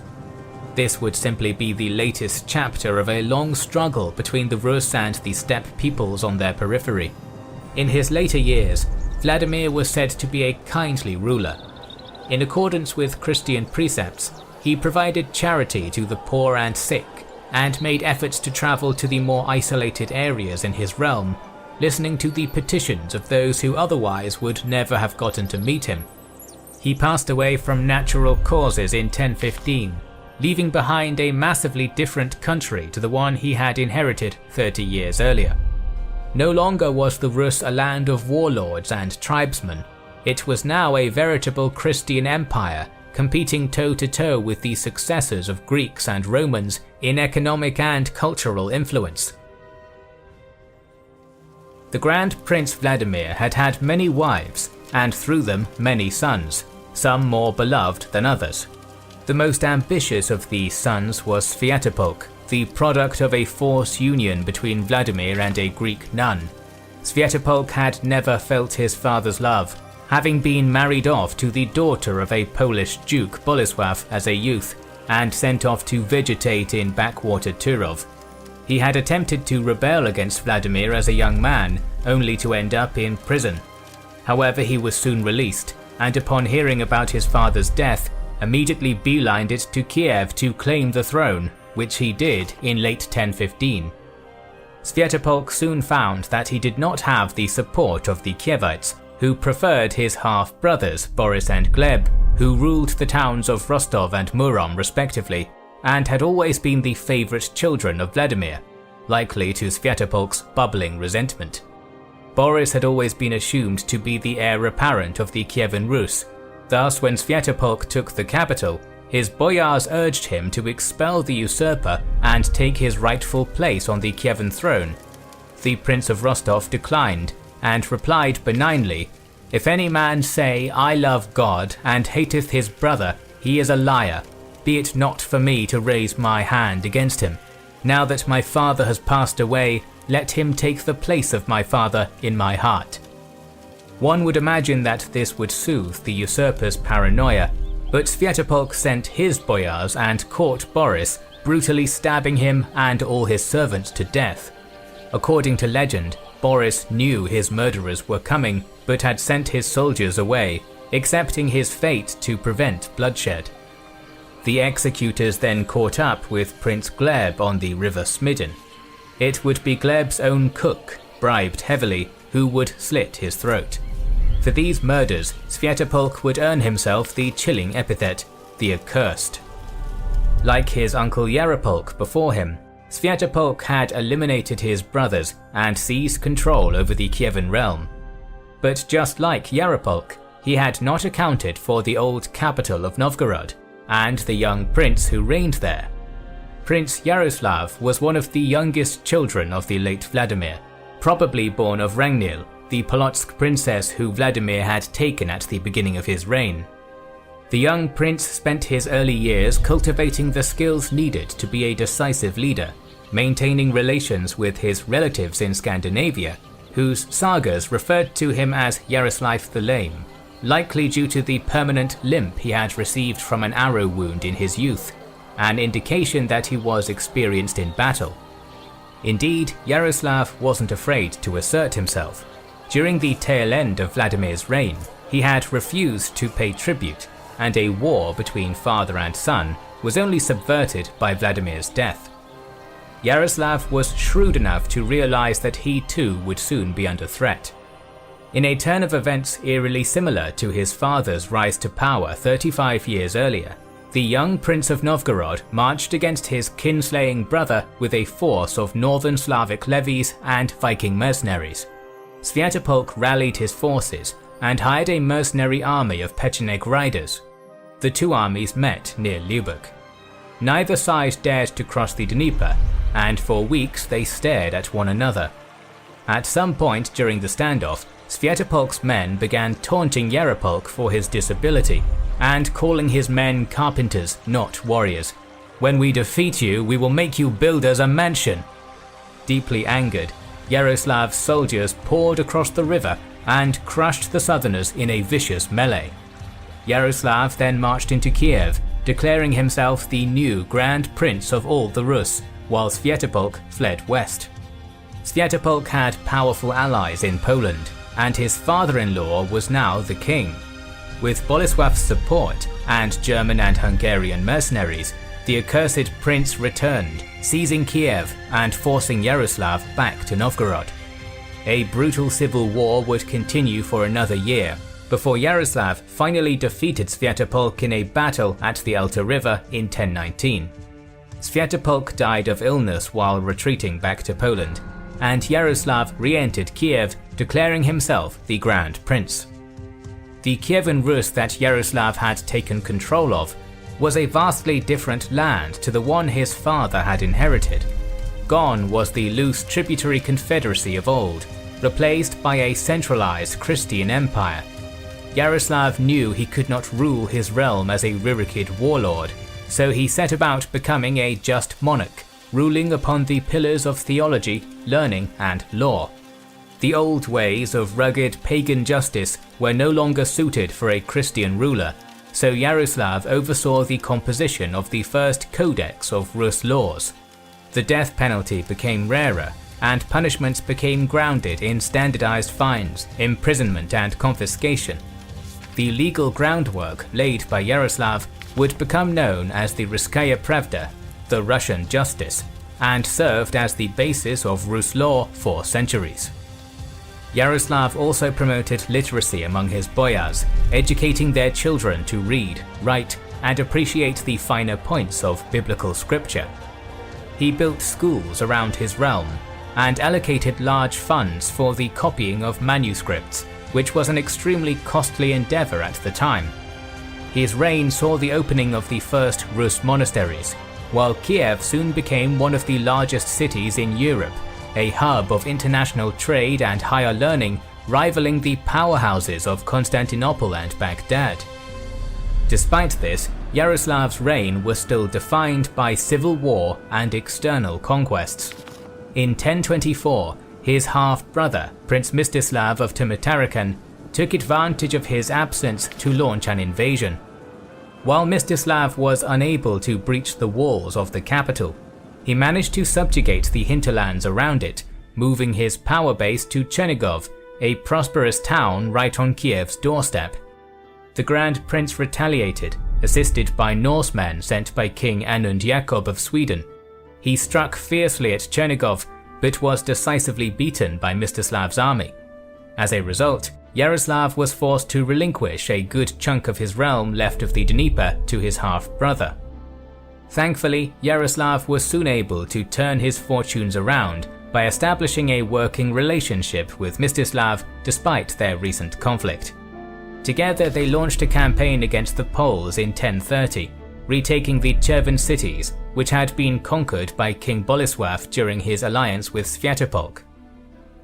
Speaker 1: This would simply be the latest chapter of a long struggle between the Rus and the steppe peoples on their periphery. In his later years, Vladimir was said to be a kindly ruler. In accordance with Christian precepts, he provided charity to the poor and sick, and made efforts to travel to the more isolated areas in his realm, listening to the petitions of those who otherwise would never have gotten to meet him. He passed away from natural causes in 1015, leaving behind a massively different country to the one he had inherited 30 years earlier. No longer was the Rus a land of warlords and tribesmen. It was now a veritable Christian empire, competing toe-to-toe with the successors of Greeks and Romans in economic and cultural influence. The Grand Prince Vladimir had had many wives, and through them many sons, some more beloved than others. The most ambitious of these sons was Sviatopolk, the product of a forced union between Vladimir and a Greek nun. Sviatopolk had never felt his father's love, having been married off to the daughter of a Polish Duke Bolesław as a youth, and sent off to vegetate in backwater Turów. He had attempted to rebel against Vladimir as a young man, only to end up in prison. However, he was soon released, and upon hearing about his father's death, immediately beelined it to Kiev to claim the throne, which he did in late 1015. Sviatopolk soon found that he did not have the support of the Kievites, who preferred his half-brothers Boris and Gleb, who ruled the towns of Rostov and Murom respectively, and had always been the favourite children of Vladimir, likely to Sviatopolk's bubbling resentment. Boris had always been assumed to be the heir apparent of the Kyivan Rus. Thus, when Sviatopolk took the capital, his boyars urged him to expel the usurper and take his rightful place on the Kievan throne. The Prince of Rostov declined, and replied benignly, "If any man say, 'I love God,' and hateth his brother, he is a liar. Be it not for me to raise my hand against him. Now that my father has passed away, let him take the place of my father in my heart." One would imagine that this would soothe the usurper's paranoia, but Sviatopolk sent his boyars and caught Boris, brutally stabbing him and all his servants to death. According to legend, Boris knew his murderers were coming but had sent his soldiers away, accepting his fate to prevent bloodshed. The executors then caught up with Prince Gleb on the river Smidden. It would be Gleb's own cook, bribed heavily, who would slit his throat. For these murders, Svyatopolk would earn himself the chilling epithet, the Accursed. Like his uncle Yaropolk before him, Svyatopolk had eliminated his brothers and seized control over the Kievan realm. But just like Yaropolk, he had not accounted for the old capital of Novgorod and the young prince who reigned there. Prince Yaroslav was one of the youngest children of the late Vladimir, probably born of Ragnhild, the Polotsk princess who Vladimir had taken at the beginning of his reign. The young prince spent his early years cultivating the skills needed to be a decisive leader, maintaining relations with his relatives in Scandinavia, whose sagas referred to him as Yaroslav the Lame, likely due to the permanent limp he had received from an arrow wound in his youth, an indication that he was experienced in battle. Indeed, Yaroslav wasn't afraid to assert himself. During the tail end of Vladimir's reign, he had refused to pay tribute, and a war between father and son was only subverted by Vladimir's death. Yaroslav was shrewd enough to realize that he too would soon be under threat. In a turn of events eerily similar to his father's rise to power 35 years earlier, the young Prince of Novgorod marched against his kinslaying brother with a force of northern Slavic levies and Viking mercenaries. Svyatopolk rallied his forces and hired a mercenary army of Pecheneg riders. The two armies met near Lyubek. Neither side dared to cross the Dnieper, and for weeks they stared at one another. At some point during the standoff, Svyatopolk's men began taunting Yaropolk for his disability, and calling his men carpenters, not warriors. "When we defeat you, we will make you build us a mansion." Deeply angered, Yaroslav's soldiers poured across the river and crushed the southerners in a vicious melee. Yaroslav then marched into Kiev, declaring himself the new Grand Prince of all the Rus, while Svyatopolk fled west. Svyatopolk had powerful allies in Poland, and his father-in-law was now the king. With Bolesław's support and German and Hungarian mercenaries, the accursed prince returned, seizing Kiev and forcing Yaroslav back to Novgorod. A brutal civil war would continue for another year, before Yaroslav finally defeated Svyatopolk in a battle at the Elta River in 1019. Svyatopolk died of illness while retreating back to Poland, and Yaroslav re-entered Kiev, declaring himself the Grand Prince. The Kyivan Rus that Yaroslav had taken control of was a vastly different land to the one his father had inherited. Gone was the loose tributary confederacy of old, replaced by a centralized Christian empire. Yaroslav knew he could not rule his realm as a Rurikid warlord, so he set about becoming a just monarch, ruling upon the pillars of theology, learning, and law. The old ways of rugged pagan justice were no longer suited for a Christian ruler, so Yaroslav oversaw the composition of the first codex of Rus laws. The death penalty became rarer, and punishments became grounded in standardized fines, imprisonment, and confiscation. The legal groundwork laid by Yaroslav would become known as the Ruskaya Pravda, the Russian justice, and served as the basis of Rus law for centuries. Yaroslav also promoted literacy among his boyars, educating their children to read, write, and appreciate the finer points of biblical scripture. He built schools around his realm, and allocated large funds for the copying of manuscripts, which was an extremely costly endeavor at the time. His reign saw the opening of the first Rus monasteries, while Kiev soon became one of the largest cities in Europe, a hub of international trade and higher learning, rivaling the powerhouses of Constantinople and Baghdad. Despite this, Yaroslav's reign was still defined by civil war and external conquests. In 1024, his half-brother, Prince Mstislav of Timitarachan, took advantage of his absence to launch an invasion. While Mstislav was unable to breach the walls of the capital, he managed to subjugate the hinterlands around it, moving his power base to Chernigov, a prosperous town right on Kiev's doorstep. The Grand Prince retaliated, assisted by Norsemen sent by King Anund Jakob of Sweden. He struck fiercely at Chernigov, but was decisively beaten by Mstislav's army. As a result, Yaroslav was forced to relinquish a good chunk of his realm left of the Dnieper to his half-brother. Thankfully, Yaroslav was soon able to turn his fortunes around by establishing a working relationship with Mstislav despite their recent conflict. Together they launched a campaign against the Poles in 1030, retaking the Kyivan cities, which had been conquered by King Boleslav during his alliance with Svyatopolk.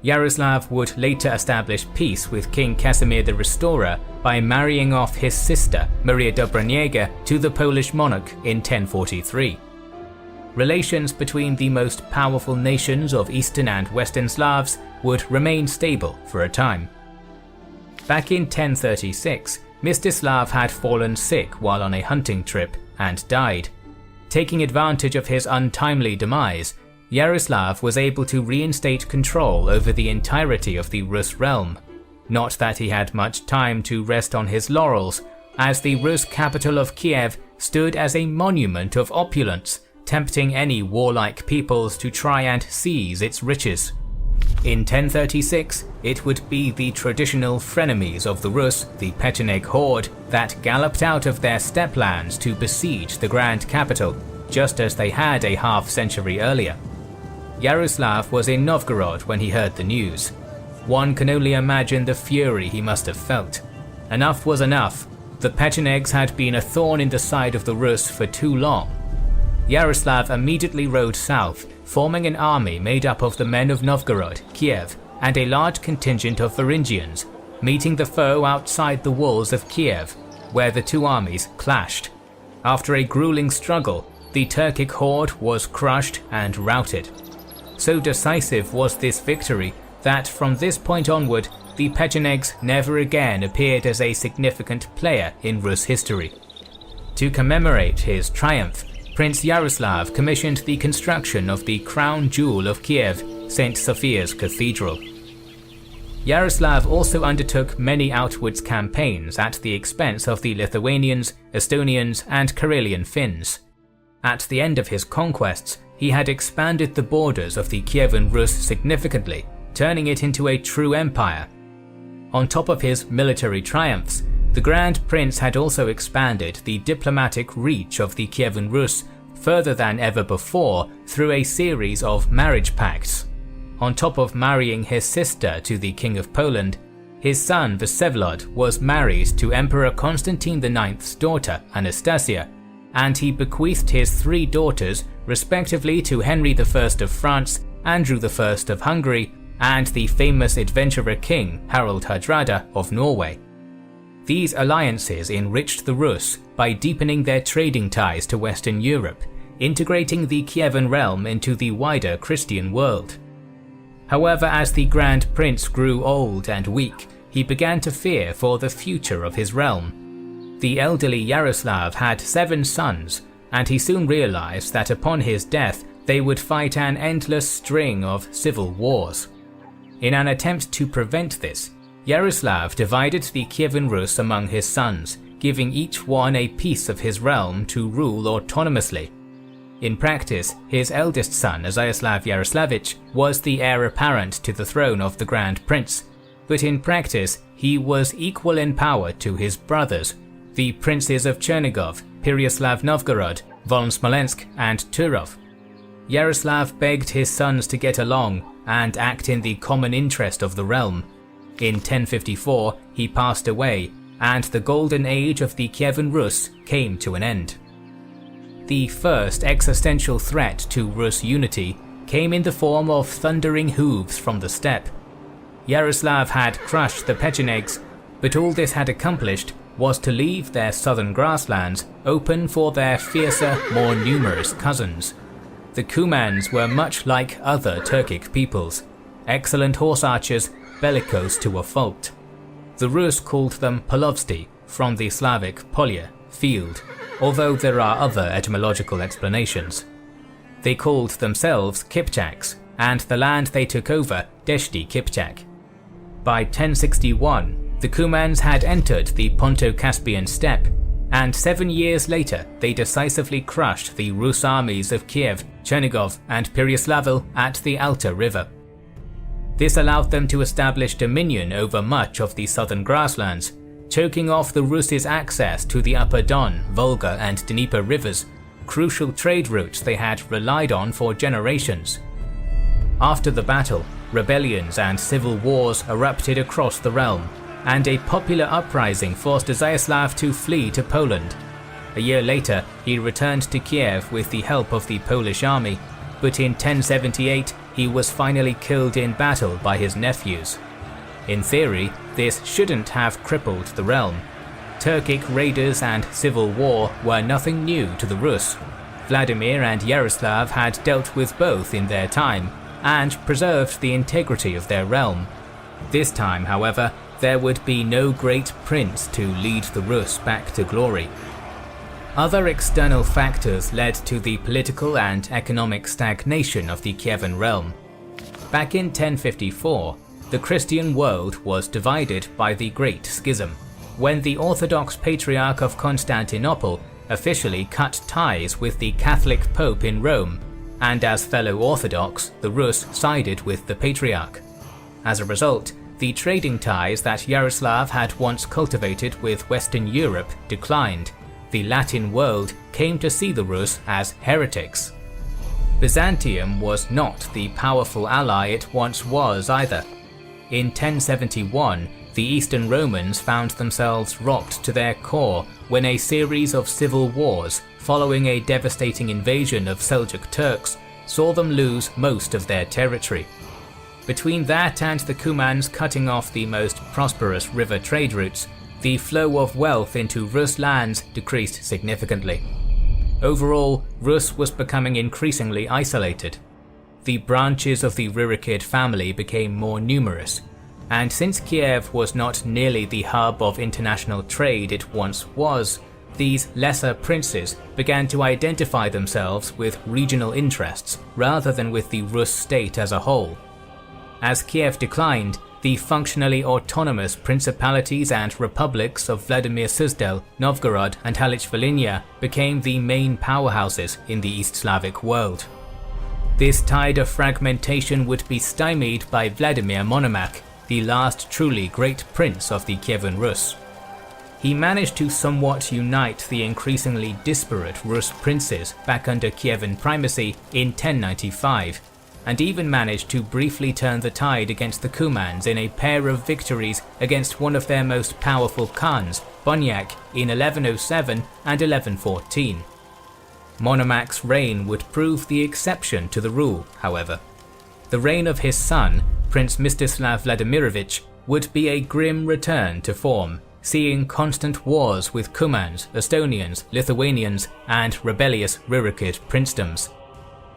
Speaker 1: Yaroslav would later establish peace with King Casimir the Restorer by marrying off his sister Maria Dobroniega to the Polish monarch in 1043. Relations between the most powerful nations of Eastern and Western Slavs would remain stable for a time. Back in 1036, Mstislav had fallen sick while on a hunting trip and died. Taking advantage of his untimely demise, Yaroslav was able to reinstate control over the entirety of the Rus realm. Not that he had much time to rest on his laurels, as the Rus capital of Kiev stood as a monument of opulence, tempting any warlike peoples to try and seize its riches. In 1036, it would be the traditional frenemies of the Rus, the Pecheneg horde, that galloped out of their steppe lands to besiege the grand capital, just as they had a half-century earlier. Yaroslav was in Novgorod when he heard the news. One can only imagine the fury he must have felt. Enough was enough. The Pechenegs had been a thorn in the side of the Rus for too long. Yaroslav immediately rode south, forming an army made up of the men of Novgorod, Kiev, and a large contingent of Varangians, meeting the foe outside the walls of Kiev, where the two armies clashed. After a grueling struggle, the Turkic horde was crushed and routed. So decisive was this victory that from this point onward, the Pechenegs never again appeared as a significant player in Rus history. To commemorate his triumph, Prince Yaroslav commissioned the construction of the crown jewel of Kiev, St. Sophia's Cathedral. Yaroslav also undertook many outwards campaigns at the expense of the Lithuanians, Estonians, and Karelian Finns. At the end of his conquests, he had expanded the borders of the Kyivan Rus significantly, turning it into a true empire. On top of his military triumphs, the Grand Prince had also expanded the diplomatic reach of the Kyivan Rus further than ever before through a series of marriage pacts. On top of marrying his sister to the King of Poland, his son Vsevolod was married to Emperor Constantine IX's daughter Anastasia, and he bequeathed his three daughters respectively to Henry I of France, Andrew I of Hungary, and the famous adventurer king Harald Hardrada of Norway. These alliances enriched the Rus by deepening their trading ties to Western Europe, integrating the Kievan realm into the wider Christian world. However, as the Grand Prince grew old and weak, he began to fear for the future of his realm. The elderly Yaroslav had 7 sons, and he soon realized that upon his death they would fight an endless string of civil wars. In an attempt to prevent this, Yaroslav divided the Kyivan Rus among his sons, giving each one a piece of his realm to rule autonomously. In practice, his eldest son, Iziaslav Yaroslavich, was the heir apparent to the throne of the Grand Prince, but in practice he was equal in power to his brothers, the princes of Chernigov, Peryaslav Novgorod, Volyn Smolensk, and Turov. Yaroslav begged his sons to get along and act in the common interest of the realm. In 1054, he passed away, and the golden age of the Kyivan Rus came to an end. The first existential threat to Rus unity came in the form of thundering hooves from the steppe. Yaroslav had crushed the Pechenegs, but all this had accomplished was to leave their southern grasslands open for their fiercer, more numerous cousins. The Cumans were much like other Turkic peoples, excellent horse archers, bellicose to a fault. The Rus called them Polovsti, from the Slavic polya, field, although there are other etymological explanations. They called themselves Kipchaks, and the land they took over Deshti Kipchak. By 1061, the Cumans had entered the Ponto-Caspian steppe, and 7 years later they decisively crushed the Rus armies of Kiev, Chernigov and Pereyaslav at the Alta River. This allowed them to establish dominion over much of the southern grasslands, choking off the Rus' access to the upper Don, Volga and Dnieper rivers, crucial trade routes they had relied on for generations. After the battle, rebellions and civil wars erupted across the realm, and a popular uprising forced Zayaslav to flee to Poland. A year later, he returned to Kiev with the help of the Polish army, but in 1078 he was finally killed in battle by his nephews. In theory, this shouldn't have crippled the realm. Turkic raiders and civil war were nothing new to the Rus. Vladimir and Yaroslav had dealt with both in their time, and preserved the integrity of their realm. This time, however, there would be no great prince to lead the Rus back to glory. Other external factors led to the political and economic stagnation of the Kievan realm. Back in 1054, the Christian world was divided by the Great Schism, when the Orthodox Patriarch of Constantinople officially cut ties with the Catholic Pope in Rome, and as fellow Orthodox, the Rus sided with the Patriarch. As a result, the trading ties that Yaroslav had once cultivated with Western Europe declined. The Latin world came to see the Rus as heretics. Byzantium was not the powerful ally it once was either. In 1071, the Eastern Romans found themselves rocked to their core when a series of civil wars following a devastating invasion of Seljuk Turks saw them lose most of their territory. Between that and the Cumans cutting off the most prosperous river trade routes, the flow of wealth into Rus lands decreased significantly. Overall, Rus was becoming increasingly isolated. The branches of the Rurikid family became more numerous, and since Kiev was not nearly the hub of international trade it once was, these lesser princes began to identify themselves with regional interests rather than with the Rus state as a whole. As Kiev declined, the functionally autonomous principalities and republics of Vladimir Suzdal, Novgorod and Halych-Volhynia became the main powerhouses in the East Slavic world. This tide of fragmentation would be stymied by Vladimir Monomakh, the last truly great prince of the Kyivan Rus. He managed to somewhat unite the increasingly disparate Rus princes back under Kievan primacy in 1095, and even managed to briefly turn the tide against the Cumans in a pair of victories against one of their most powerful Khans, Bonyak, in 1107 and 1114. Monomakh's reign would prove the exception to the rule, however. The reign of his son, Prince Mstislav Vladimirovich, would be a grim return to form, seeing constant wars with Cumans, Estonians, Lithuanians, and rebellious Rurikid princedoms.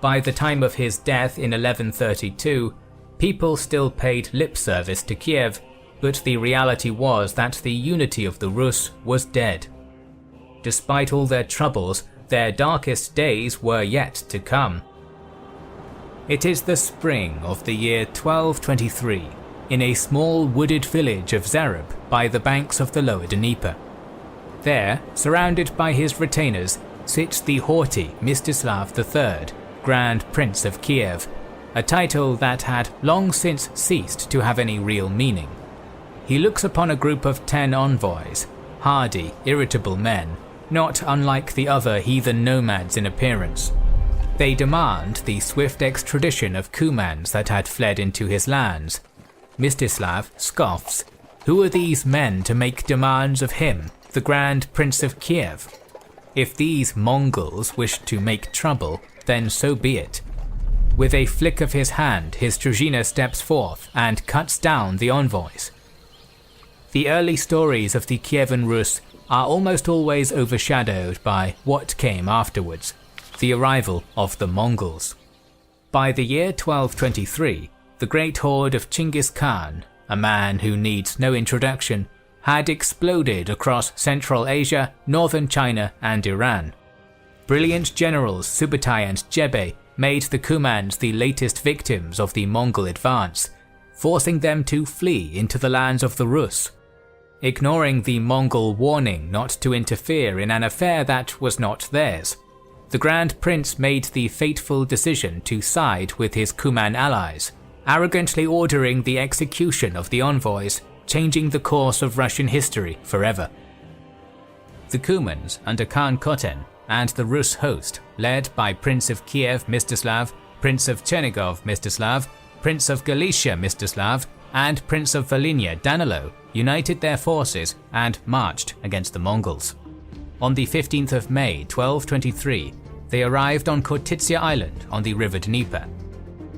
Speaker 1: By the time of his death in 1132, people still paid lip service to Kiev, but the reality was that the unity of the Rus was dead. Despite all their troubles, their darkest days were yet to come. It is the spring of the year 1223, in a small wooded village of Zarub by the banks of the lower Dnieper. There, surrounded by his retainers, sits the haughty Mstislav III, Grand Prince of Kiev, a title that had long since ceased to have any real meaning. He looks upon a group of 10 envoys, hardy, irritable men, not unlike the other heathen nomads in appearance. They demand the swift extradition of Cumans that had fled into his lands. Mstislav scoffs. Who are these men to make demands of him, the Grand Prince of Kiev? If these Mongols wish to make trouble, then so be it. With a flick of his hand, his Druzhina steps forth and cuts down the envoys. The early stories of the Kyivan Rus are almost always overshadowed by what came afterwards, the arrival of the Mongols. By the year 1223, the great horde of Chinggis Khan, a man who needs no introduction, had exploded across Central Asia, northern China, and Iran. Brilliant generals Subutai and Jebe made the Cumans the latest victims of the Mongol advance, forcing them to flee into the lands of the Rus. Ignoring the Mongol warning not to interfere in an affair that was not theirs, the Grand Prince made the fateful decision to side with his Cuman allies, arrogantly ordering the execution of the envoys, changing the course of Russian history forever. The Cumans under Khan Khoten and the Rus host, led by Prince of Kiev Mstislav, Prince of Chernigov Mstislav, Prince of Galicia Mstislav, and Prince of Volhynia Danilo, united their forces and marched against the Mongols. On the 15th of May 1223, they arrived on Khortytsia Island on the river Dnieper.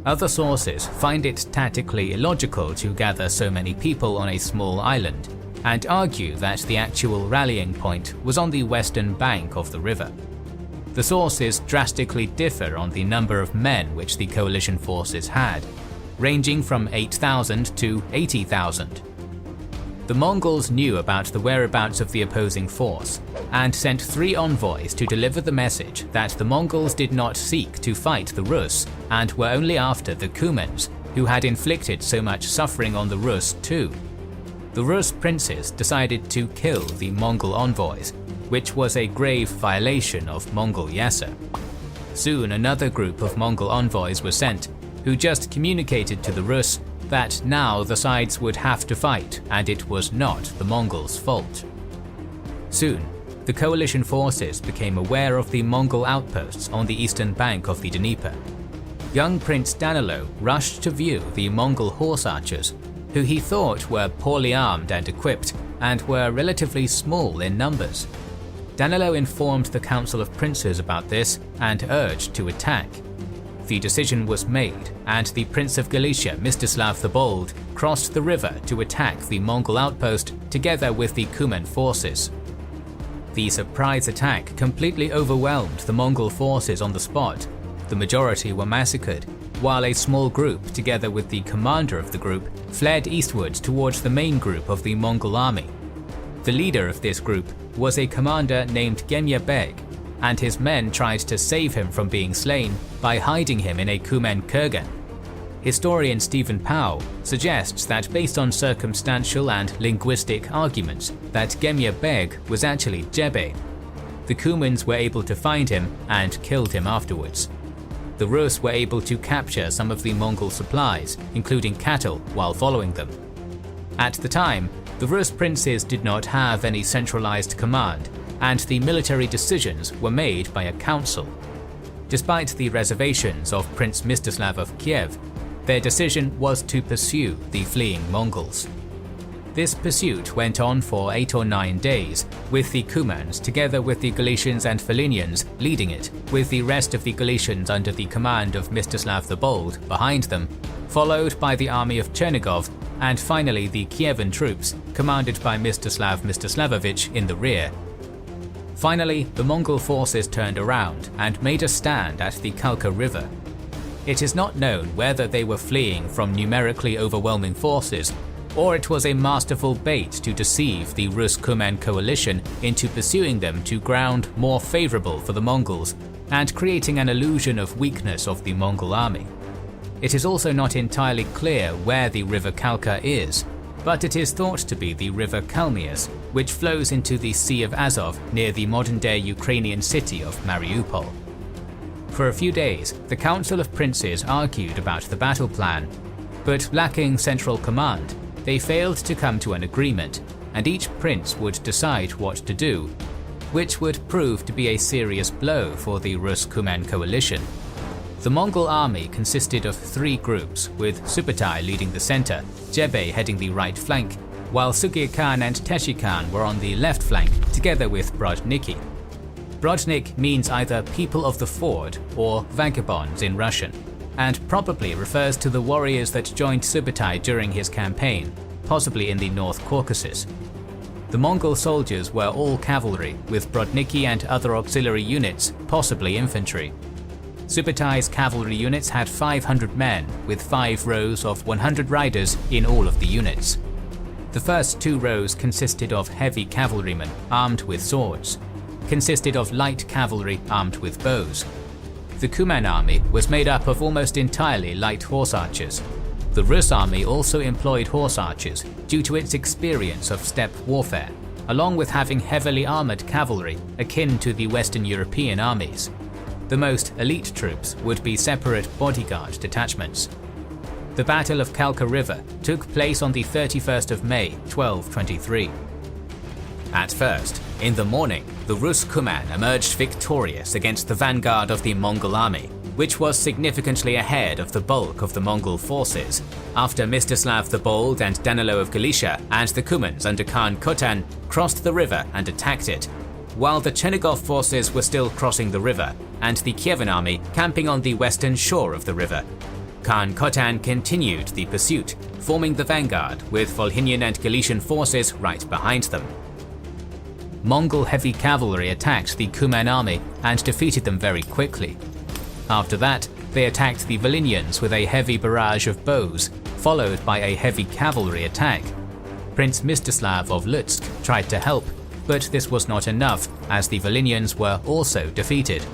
Speaker 1: Other sources find it tactically illogical to gather so many people on a small island, and argue that the actual rallying point was on the western bank of the river. The sources drastically differ on the number of men which the coalition forces had, ranging from 8,000 to 80,000. The Mongols knew about the whereabouts of the opposing force, and sent 3 envoys to deliver the message that the Mongols did not seek to fight the Rus, and were only after the Cumans, who had inflicted so much suffering on the Rus too. The Rus princes decided to kill the Mongol envoys, which was a grave violation of Mongol Yasa. Soon another group of Mongol envoys were sent, who just communicated to the Rus that now the sides would have to fight and it was not the Mongols' fault. Soon, the coalition forces became aware of the Mongol outposts on the eastern bank of the Dnieper. Young Prince Danilo rushed to view the Mongol horse archers, who he thought were poorly armed and equipped and were relatively small in numbers. Danilo informed the Council of Princes about this and urged to attack. The decision was made, and the Prince of Galicia Mstislav the Bold crossed the river to attack the Mongol outpost together with the Cuman forces. The surprise attack completely overwhelmed the Mongol forces on the spot. The majority were massacred, while a small group, together with the commander of the group, fled eastwards towards the main group of the Mongol army. The leader of this group was a commander named Gemya Beg, and his men tried to save him from being slain by hiding him in a Cuman kurgan. Historian Stephen Powell suggests that based on circumstantial and linguistic arguments that Gemya Beg was actually Jebe. The Cumans were able to find him and killed him afterwards. The Rus were able to capture some of the Mongol supplies, including cattle, while following them. At the time, the Rus princes did not have any centralized command, and the military decisions were made by a council. Despite the reservations of Prince Mstislav of Kiev, their decision was to pursue the fleeing Mongols. This pursuit went on for 8 or 9 days, with the Cumans together with the Galicians and Volhynians leading it, with the rest of the Galicians under the command of Mstislav the Bold behind them, followed by the army of Chernigov, and finally the Kievan troops, commanded by Mstislav Mstislavovich in the rear. Finally, the Mongol forces turned around and made a stand at the Kalka River. It is not known whether they were fleeing from numerically overwhelming forces, or it was a masterful bait to deceive the Rus-Cuman coalition into pursuing them to ground more favorable for the Mongols and creating an illusion of weakness of the Mongol army. It is also not entirely clear where the river Kalka is, but it is thought to be the river Kalmius, which flows into the Sea of Azov near the modern-day Ukrainian city of Mariupol. For a few days, the Council of Princes argued about the battle plan, but lacking central command, they failed to come to an agreement, and each prince would decide what to do, which would prove to be a serious blow for the Rus-Cuman coalition. The Mongol army consisted of 3 groups, with Subutai leading the center, Jebe heading the right flank, while Sugir Khan and Teshi Khan were on the left flank, together with Brodniki. Brodnik means either people of the ford or vagabonds in Russian, and probably refers to the warriors that joined Subutai during his campaign, possibly in the North Caucasus. The Mongol soldiers were all cavalry, with Brodniki and other auxiliary units, possibly infantry. Subutai's cavalry units had 500 men, with 5 rows of 100 riders in all of the units. The first two rows consisted of heavy cavalrymen armed with swords, consisted of light cavalry armed with bows. The Kuman army was made up of almost entirely light horse archers. The Rus army also employed horse archers due to its experience of steppe warfare, along with having heavily armoured cavalry akin to the Western European armies. The most elite troops would be separate bodyguard detachments. The Battle of Kalka River took place on the 31st of May, 1223. At first, in the morning, the Rus Kuman emerged victorious against the vanguard of the Mongol army, which was significantly ahead of the bulk of the Mongol forces, after Mstislav the Bold and Danilo of Galicia and the Cumans under Khan Khotan crossed the river and attacked it, while the Chernigov forces were still crossing the river and the Kievan army camping on the western shore of the river. Khan Khotan continued the pursuit, forming the vanguard with Volhynian and Galician forces right behind them. Mongol heavy cavalry attacked the Kuman army and defeated them very quickly. After that, they attacked the Volhynians with a heavy barrage of bows, followed by a heavy cavalry attack. Prince Mstislav of Lutsk tried to help, but this was not enough as the Volhynians were also defeated.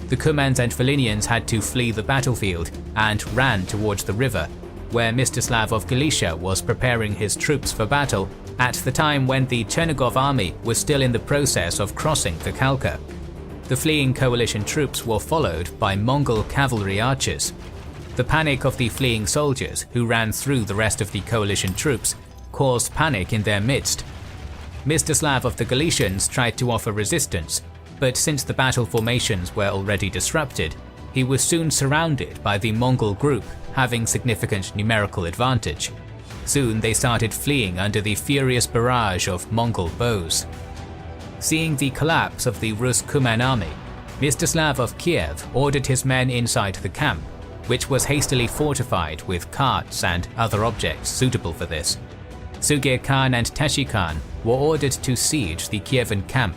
Speaker 1: The Cumans and Volhynians had to flee the battlefield and ran towards the river, where Mstislav of Galicia was preparing his troops for battle at the time when the Chernigov army was still in the process of crossing the Kalka. The fleeing coalition troops were followed by Mongol cavalry archers. The panic of the fleeing soldiers who ran through the rest of the coalition troops caused panic in their midst. Mstislav of the Galicians tried to offer resistance, but since the battle formations were already disrupted, he was soon surrounded by the Mongol group having significant numerical advantage. Soon they started fleeing under the furious barrage of Mongol bows. Seeing the collapse of the Rus Kuman army, Mstislav of Kiev ordered his men inside the camp, which was hastily fortified with carts and other objects suitable for this. Sugir Khan and Tashi Khan were ordered to siege the Kievan camp,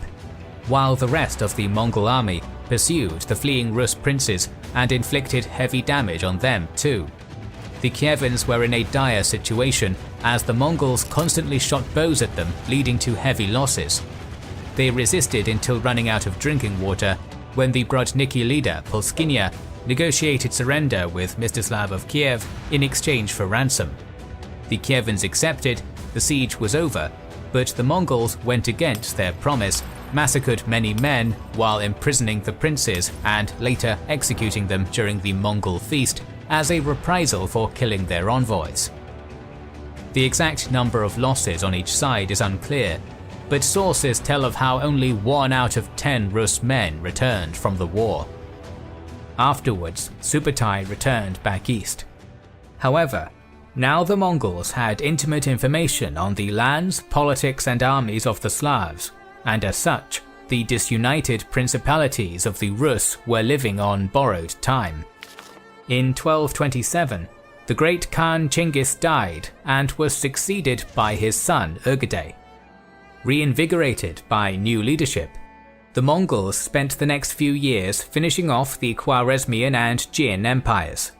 Speaker 1: while the rest of the Mongol army pursued the fleeing Rus princes and inflicted heavy damage on them too. The Kievans were in a dire situation as the Mongols constantly shot bows at them, leading to heavy losses. They resisted until running out of drinking water, when the Grodniki leader Polskinia negotiated surrender with Mstislav of Kiev in exchange for ransom. The Kievans accepted, the siege was over, but the Mongols went against their promise, massacred many men while imprisoning the princes and later executing them during the Mongol feast as a reprisal for killing their envoys. The exact number of losses on each side is unclear, but sources tell of how only 1 out of 10 Rus men returned from the war. Afterwards, Subutai returned back east. However, now the Mongols had intimate information on the lands, politics and armies of the Slavs, and as such, the disunited principalities of the Rus were living on borrowed time. In 1227, the great Khan Chinggis died and was succeeded by his son Ögedei. Reinvigorated by new leadership, the Mongols spent the next few years finishing off the Khwarezmian and Jin empires.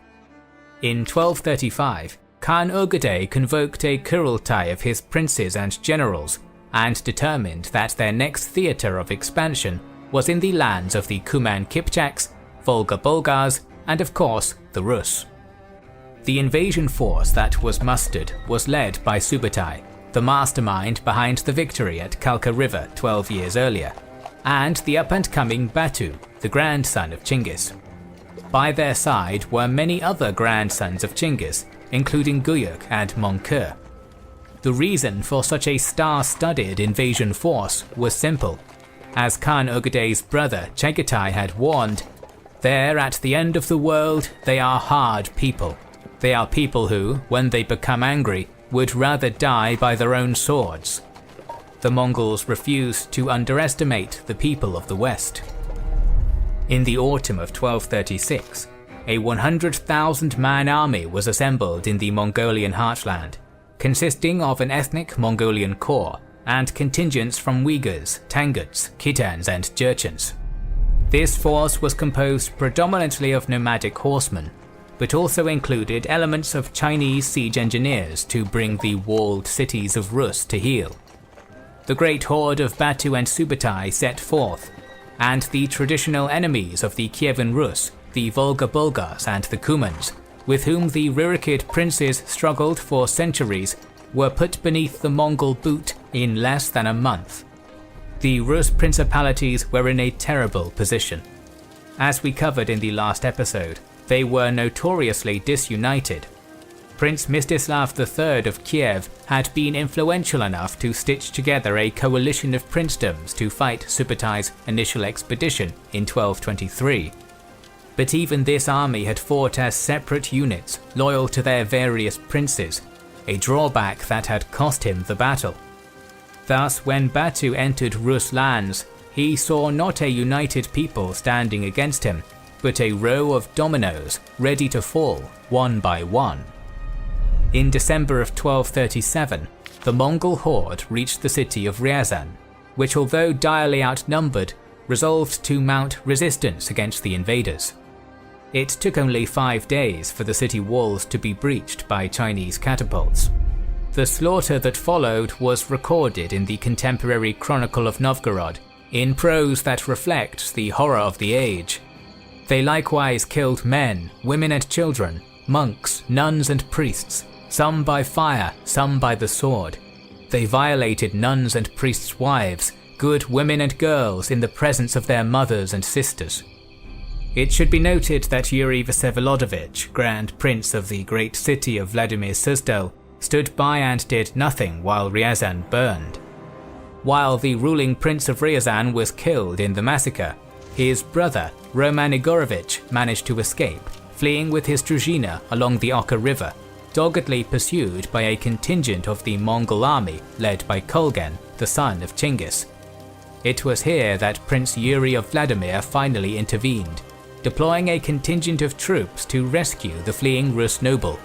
Speaker 1: In 1235, Khan Ögedei convoked a Kurultai of his princes and generals and determined that their next theatre of expansion was in the lands of the Kuman Kipchaks, Volga Bulgars, and of course the Rus. The invasion force that was mustered was led by Subutai, the mastermind behind the victory at Kalka River 12 years earlier, and the up-and-coming Batu, the grandson of Chinggis. By their side were many other grandsons of Chinggis, including Guyuk and Monkur. The reason for such a star-studded invasion force was simple. As Khan Ögedei's brother Chagatai had warned, "There at the end of the world they are hard people. They are people who, when they become angry, would rather die by their own swords." The Mongols refused to underestimate the people of the West. In the autumn of 1236, a 100,000-man army was assembled in the Mongolian heartland, consisting of an ethnic Mongolian core and contingents from Uyghurs, Tanguts, Khitans and Jurchens. This force was composed predominantly of nomadic horsemen, but also included elements of Chinese siege engineers to bring the walled cities of Rus to heel. The great horde of Batu and Subutai set forth, and the traditional enemies of the Kyivan Rus, the Volga Bulgars and the Cumans, with whom the Rurikid princes struggled for centuries, were put beneath the Mongol boot in less than a month. The Rus principalities were in a terrible position. As we covered in the last episode, they were notoriously disunited. Prince Mstislav III of Kiev had been influential enough to stitch together a coalition of princedoms to fight Subutai's initial expedition in 1223. But even this army had fought as separate units, loyal to their various princes, a drawback that had cost him the battle. Thus, when Batu entered Rus lands, he saw not a united people standing against him, but a row of dominoes ready to fall one by one. In December of 1237, the Mongol horde reached the city of Ryazan, which, although direly outnumbered, resolved to mount resistance against the invaders. It took only 5 days for the city walls to be breached by Chinese catapults. The slaughter that followed was recorded in the contemporary Chronicle of Novgorod, in prose that reflects the horror of the age. They likewise killed men, women and children, monks, nuns and priests, some by fire, some by the sword. They violated nuns and priests' wives, good women and girls in the presence of their mothers and sisters. It should be noted that Yuri Vsevolodovich, Grand Prince of the great city of Vladimir Suzdal, stood by and did nothing while Ryazan burned. While the ruling Prince of Ryazan was killed in the massacre, his brother, Roman Igorovich, managed to escape, fleeing with his Druzhina along the Oka River, doggedly pursued by a contingent of the Mongol army led by Kulgen, the son of Chinggis. It was here that Prince Yuri of Vladimir finally intervened, deploying a contingent of troops to rescue the fleeing Rus noble.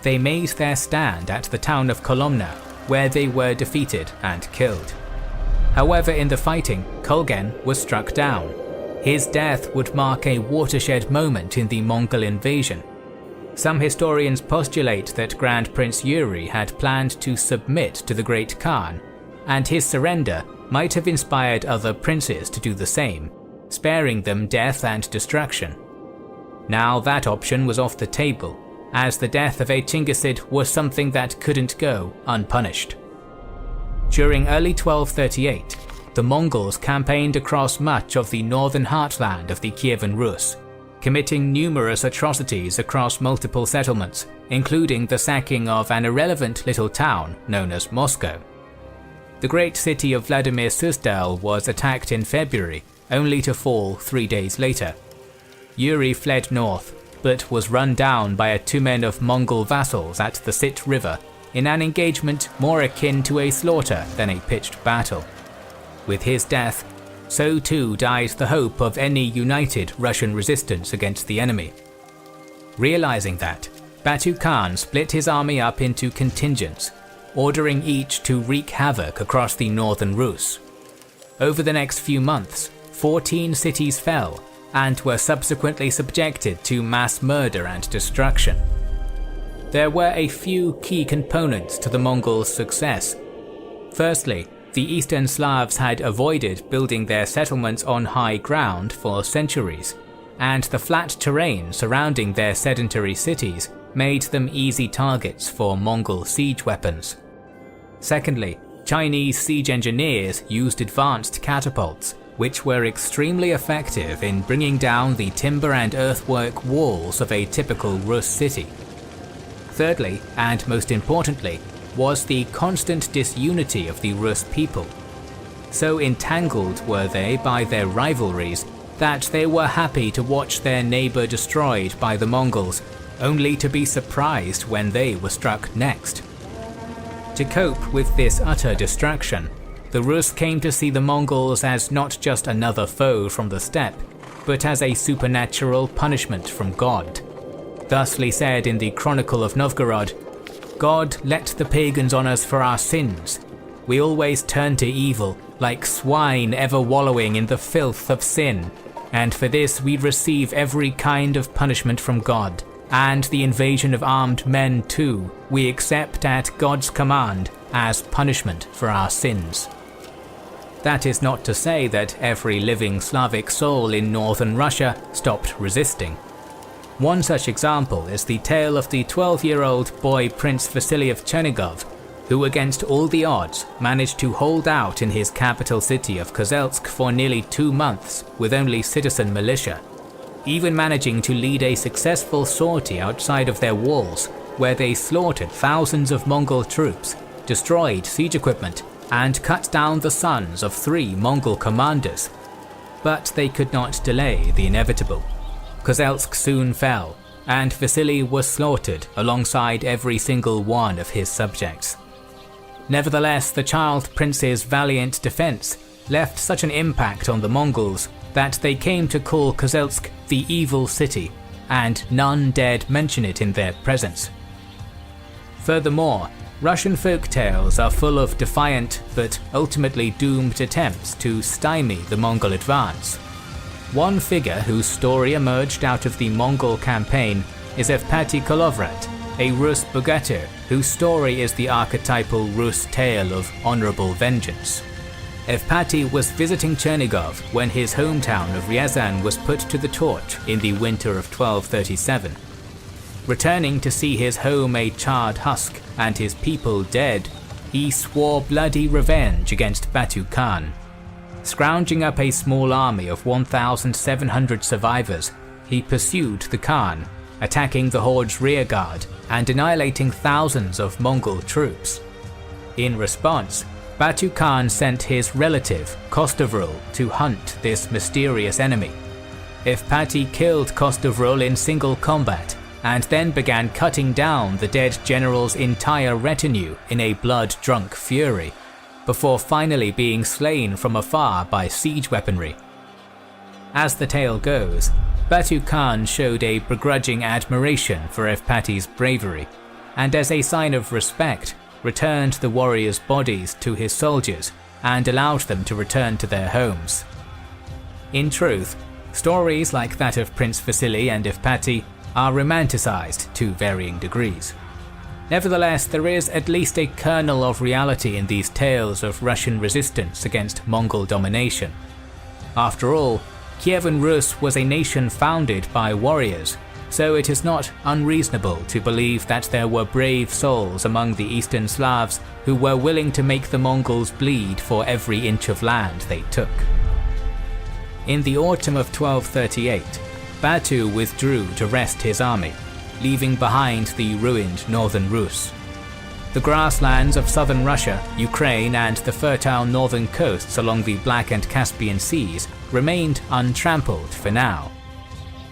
Speaker 1: They made their stand at the town of Kolomna, where they were defeated and killed. However, in the fighting, Kulgen was struck down. His death would mark a watershed moment in the Mongol invasion. Some historians postulate that Grand Prince Yuri had planned to submit to the Great Khan, and his surrender might have inspired other princes to do the same, sparing them death and destruction. Now that option was off the table, as the death of a Chinggisid was something that couldn't go unpunished. During early 1238, the Mongols campaigned across much of the northern heartland of the Kyivan Rus, committing numerous atrocities across multiple settlements, including the sacking of an irrelevant little town known as Moscow. The great city of Vladimir Suzdal was attacked in February, only to fall 3 days later. Yuri fled north, but was run down by a tumen of Mongol vassals at the Sit River in an engagement more akin to a slaughter than a pitched battle. With his death, so too died the hope of any united Russian resistance against the enemy. Realizing that, Batu Khan split his army up into contingents, ordering each to wreak havoc across the northern Rus. Over the next few months, 14 cities fell and were subsequently subjected to mass murder and destruction. There were a few key components to the Mongols' success. Firstly, the Eastern Slavs had avoided building their settlements on high ground for centuries, and the flat terrain surrounding their sedentary cities made them easy targets for Mongol siege weapons. Secondly, Chinese siege engineers used advanced catapults, which were extremely effective in bringing down the timber and earthwork walls of a typical Rus city. Thirdly, and most importantly, was the constant disunity of the Rus people. So entangled were they by their rivalries that they were happy to watch their neighbor destroyed by the Mongols, only to be surprised when they were struck next. To cope with this utter distraction, the Rus came to see the Mongols as not just another foe from the steppe, but as a supernatural punishment from God. Thusly said in the Chronicle of Novgorod, "God let the pagans on us for our sins. We always turn to evil, like swine ever wallowing in the filth of sin, and for this we receive every kind of punishment from God, and the invasion of armed men too, we accept at God's command as punishment for our sins. That is not to say that every living Slavic soul in northern Russia stopped resisting. One such example is the tale of the 12-year-old boy Prince Vasily of Chernigov, who against all the odds managed to hold out in his capital city of Kozelsk for nearly 2 months with only citizen militia, even managing to lead a successful sortie outside of their walls, where they slaughtered thousands of Mongol troops, destroyed siege equipment, and cut down the sons of 3 Mongol commanders. But they could not delay the inevitable. Kozelsk soon fell, and Vasily was slaughtered alongside every single one of his subjects. Nevertheless, the child prince's valiant defense left such an impact on the Mongols that they came to call Kozelsk the Evil City, and none dared mention it in their presence. Furthermore, Russian folk tales are full of defiant but ultimately doomed attempts to stymie the Mongol advance. One figure whose story emerged out of the Mongol campaign is Evpatий Kolovrat, a Rus bogatyr whose story is the archetypal Rus tale of honorable vengeance. Evpatий was visiting Chernigov when his hometown of Ryazan was put to the torch in the winter of 1237. Returning to see his home a charred husk and his people dead, he swore bloody revenge against Batu Khan. Scrounging up a small army of 1,700 survivors, he pursued the Khan, attacking the horde's rearguard and annihilating thousands of Mongol troops. In response, Batu Khan sent his relative, Kostovrul, to hunt this mysterious enemy. Evpatий killed Kostovrul in single combat, and then began cutting down the dead general's entire retinue in a blood-drunk fury, before finally being slain from afar by siege weaponry. As the tale goes, Batu Khan showed a begrudging admiration for Evpatий's bravery, and as a sign of respect, returned the warriors' bodies to his soldiers and allowed them to return to their homes. In truth, stories like that of Prince Vasily and Evpatий are romanticized to varying degrees. Nevertheless, there is at least a kernel of reality in these tales of Russian resistance against Mongol domination. After all, Kyivan Rus was a nation founded by warriors, so it is not unreasonable to believe that there were brave souls among the Eastern Slavs who were willing to make the Mongols bleed for every inch of land they took. In the autumn of 1238, Batu withdrew to rest his army, leaving behind the ruined northern Rus. The grasslands of southern Russia, Ukraine, and the fertile northern coasts along the Black and Caspian Seas remained untrampled for now.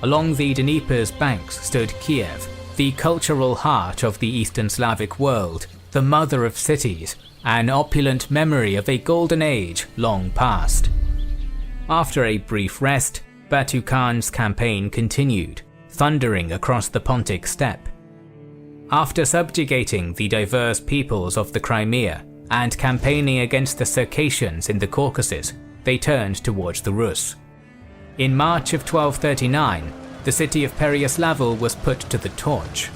Speaker 1: Along the Dnieper's banks stood Kiev, the cultural heart of the Eastern Slavic world, the mother of cities, an opulent memory of a golden age long past. After a brief rest, Batu Khan's campaign continued, thundering across the Pontic steppe. After subjugating the diverse peoples of the Crimea and campaigning against the Circassians in the Caucasus, they turned towards the Rus. In March of 1239, the city of Pereyaslavl was put to the torch.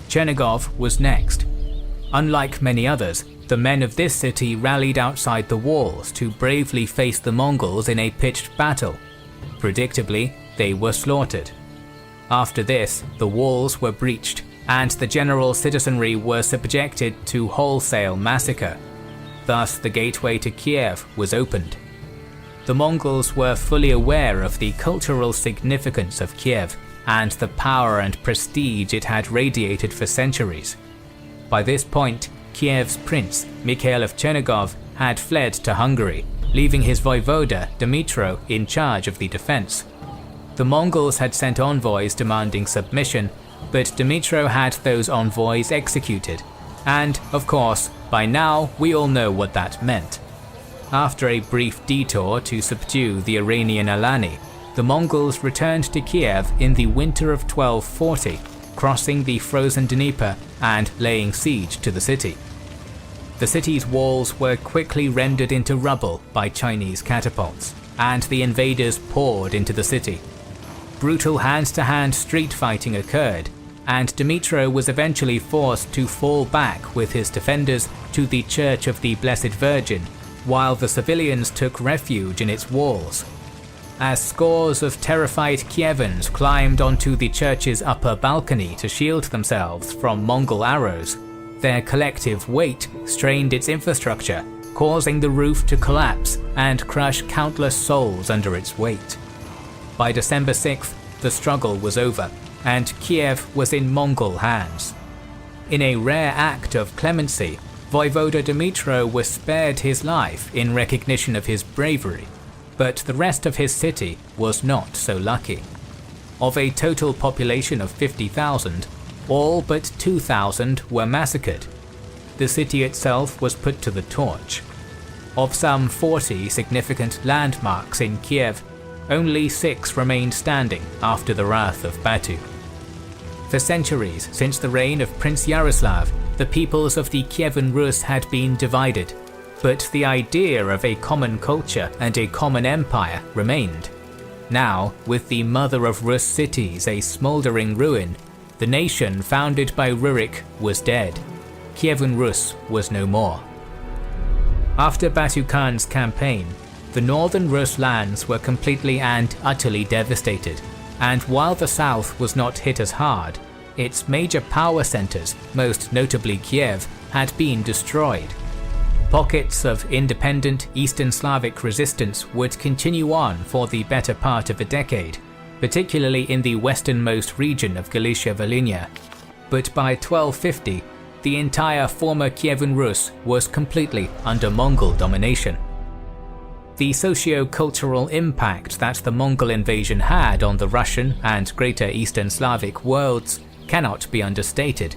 Speaker 1: Chernigov was next. Unlike many others, the men of this city rallied outside the walls to bravely face the Mongols in a pitched battle. Predictably, they were slaughtered. After this, the walls were breached, and the general citizenry were subjected to wholesale massacre. Thus, the gateway to Kiev was opened. The Mongols were fully aware of the cultural significance of Kiev and the power and prestige it had radiated for centuries. By this point, Kiev's prince, Mikhail of Chernigov, had fled to Hungary, leaving his voivoda, Dmytro, in charge of the defense. The Mongols had sent envoys demanding submission, but Dmytro had those envoys executed, and, of course, by now we all know what that meant. After a brief detour to subdue the Iranian Alani, the Mongols returned to Kiev in the winter of 1240, crossing the frozen Dnieper and laying siege to the city. The city's walls were quickly rendered into rubble by Chinese catapults, and the invaders poured into the city. Brutal hand-to-hand street fighting occurred, and Dmytro was eventually forced to fall back with his defenders to the Church of the Blessed Virgin, while the civilians took refuge in its walls. As scores of terrified Kyivans climbed onto the church's upper balcony to shield themselves from Mongol arrows, their collective weight strained its infrastructure, causing the roof to collapse and crush countless souls under its weight. By December 6th, the struggle was over, and Kiev was in Mongol hands. In a rare act of clemency, Voivoda Dmytro was spared his life in recognition of his bravery, but the rest of his city was not so lucky. Of a total population of 50,000, all but 2,000 were massacred. The city itself was put to the torch. Of some 40 significant landmarks in Kiev, only 6 remained standing after the wrath of Batu. For centuries since the reign of Prince Yaroslav, the peoples of the Kyivan Rus had been divided, but the idea of a common culture and a common empire remained. Now, with the mother of Rus cities a smouldering ruin, the nation founded by Rurik was dead. Kyivan Rus was no more. After Batu Khan's campaign, the northern Rus lands were completely and utterly devastated, and while the south was not hit as hard, its major power centers, most notably Kiev, had been destroyed. Pockets of independent Eastern Slavic resistance would continue on for the better part of a decade, particularly in the westernmost region of Galicia-Volhynia. But by 1250, the entire former Kyivan Rus was completely under Mongol domination. The socio-cultural impact that the Mongol invasion had on the Russian and Greater Eastern Slavic worlds cannot be understated.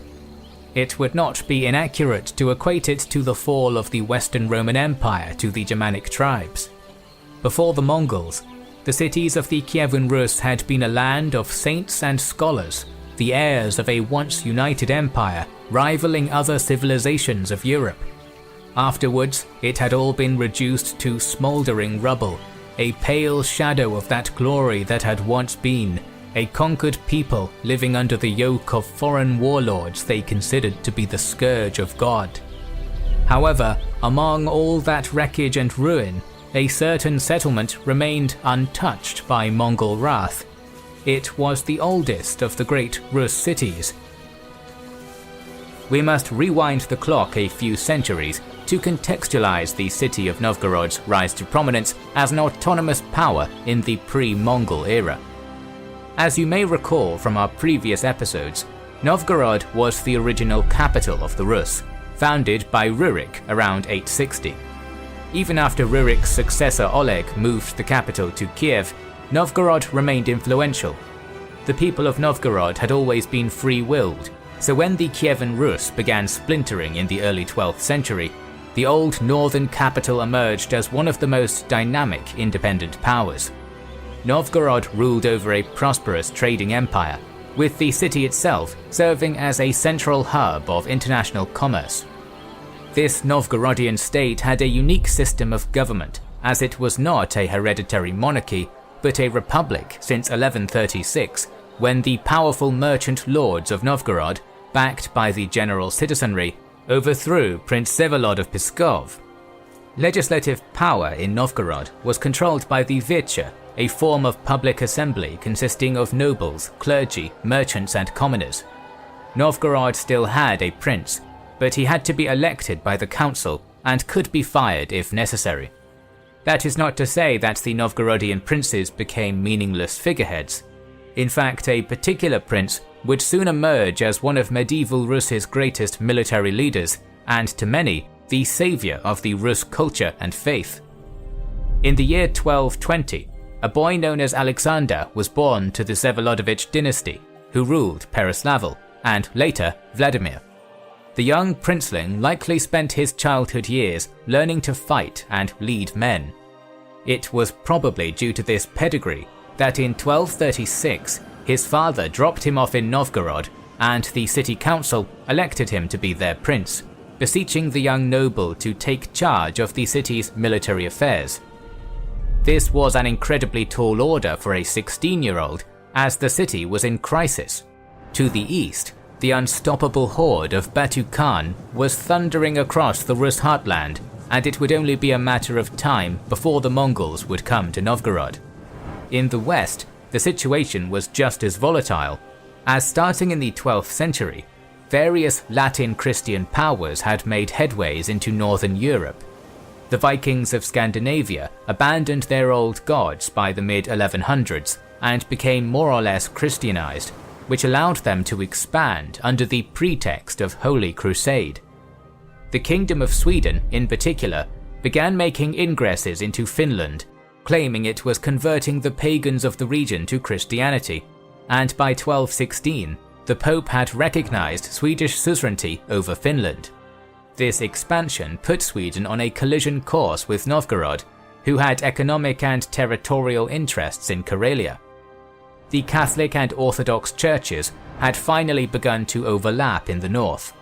Speaker 1: It would not be inaccurate to equate it to the fall of the Western Roman Empire to the Germanic tribes. Before the Mongols, the cities of the Kyivan Rus had been a land of saints and scholars, the heirs of a once united empire rivaling other civilizations of Europe. Afterwards, it had all been reduced to smouldering rubble, a pale shadow of that glory that had once been, a conquered people living under the yoke of foreign warlords they considered to be the scourge of God. However, among all that wreckage and ruin, a certain settlement remained untouched by Mongol wrath. It was the oldest of the great Rus cities. We must rewind the clock a few centuries to contextualize the city of Novgorod's rise to prominence as an autonomous power in the pre-Mongol era. As you may recall from our previous episodes, Novgorod was the original capital of the Rus, founded by Rurik around 860. Even after Rurik's successor Oleg moved the capital to Kiev, Novgorod remained influential. The people of Novgorod had always been free-willed, so when the Kyivan Rus began splintering in the early 12th century, the old northern capital emerged as one of the most dynamic independent powers. Novgorod ruled over a prosperous trading empire, with the city itself serving as a central hub of international commerce. This Novgorodian state had a unique system of government, as it was not a hereditary monarchy, but a republic since 1136, when the powerful merchant lords of Novgorod, backed by the general citizenry, overthrew Prince Vsevolod of Pskov. Legislative power in Novgorod was controlled by the Vircha, a form of public assembly consisting of nobles, clergy, merchants and commoners. Novgorod still had a prince, but he had to be elected by the council and could be fired if necessary. That is not to say that the Novgorodian princes became meaningless figureheads. In fact, a particular prince would soon emerge as one of medieval Rus's greatest military leaders, and to many, the savior of the Rus culture and faith. In the year 1220, a boy known as Alexander was born to the Vsevolodovich dynasty, who ruled Peroslavl, and later Vladimir. The young princeling likely spent his childhood years learning to fight and lead men. It was probably due to this pedigree that in 1236 his father dropped him off in Novgorod and the city council elected him to be their prince, beseeching the young noble to take charge of the city's military affairs. This was an incredibly tall order for a 16-year-old, as the city was in crisis. To the east, the unstoppable horde of Batu Khan was thundering across the Rus heartland, and it would only be a matter of time before the Mongols would come to Novgorod. In the west, the situation was just as volatile, as starting in the 12th century, various Latin Christian powers had made headways into northern Europe. The Vikings of Scandinavia abandoned their old gods by the mid-1100s and became more or less Christianized, which allowed them to expand under the pretext of Holy Crusade. The Kingdom of Sweden, in particular, began making ingresses into Finland, claiming it was converting the pagans of the region to Christianity, and by 1216, the Pope had recognized Swedish suzerainty over Finland. This expansion put Sweden on a collision course with Novgorod, who had economic and territorial interests in Karelia. The Catholic and Orthodox churches had finally begun to overlap in the north.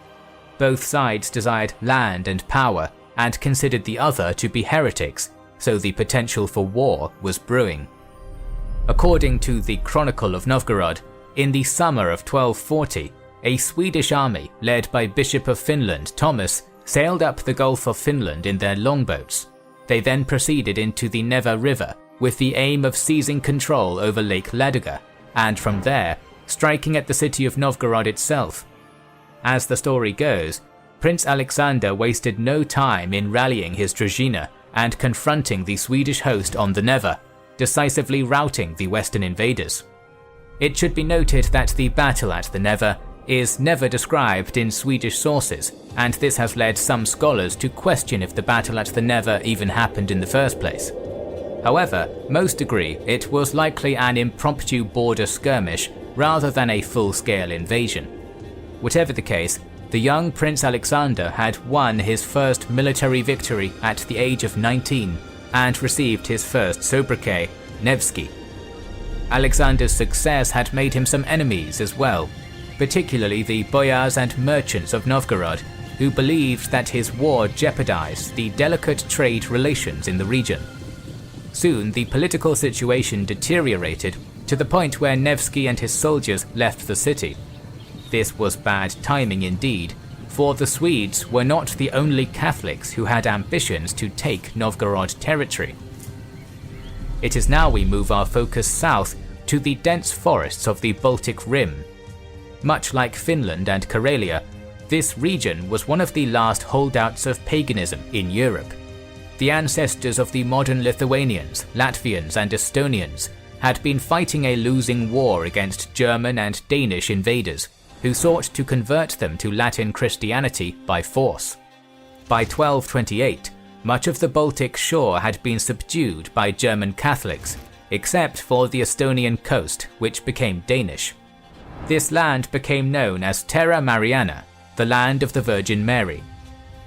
Speaker 1: Both sides desired land and power and considered the other to be heretics, so the potential for war was brewing. According to the Chronicle of Novgorod, in the summer of 1240, a Swedish army led by Bishop of Finland Thomas sailed up the Gulf of Finland in their longboats. They then proceeded into the Neva River with the aim of seizing control over Lake Ladoga, and from there, striking at the city of Novgorod itself. As the story goes, Prince Alexander wasted no time in rallying his Druzhina and confronting the Swedish host on the Neva, decisively routing the western invaders. It should be noted that the battle at the Neva is never described in Swedish sources, and this has led some scholars to question if the battle at the Neva even happened in the first place. However, most agree it was likely an impromptu border skirmish rather than a full-scale invasion. Whatever the case, the young Prince Alexander had won his first military victory at the age of 19 and received his first sobriquet, Nevsky. Alexander's success had made him some enemies as well, particularly the boyars and merchants of Novgorod, who believed that his war jeopardized the delicate trade relations in the region. Soon the political situation deteriorated to the point where Nevsky and his soldiers left the city. This was bad timing indeed, for the Swedes were not the only Catholics who had ambitions to take Novgorod territory. It is now we move our focus south to the dense forests of the Baltic Rim. Much like Finland and Karelia, this region was one of the last holdouts of paganism in Europe. The ancestors of the modern Lithuanians, Latvians and Estonians had been fighting a losing war against German and Danish invaders, who sought to convert them to Latin Christianity by force. By 1228, much of the Baltic shore had been subdued by German Catholics, except for the Estonian coast, which became Danish. This land became known as Terra Mariana, the land of the Virgin Mary.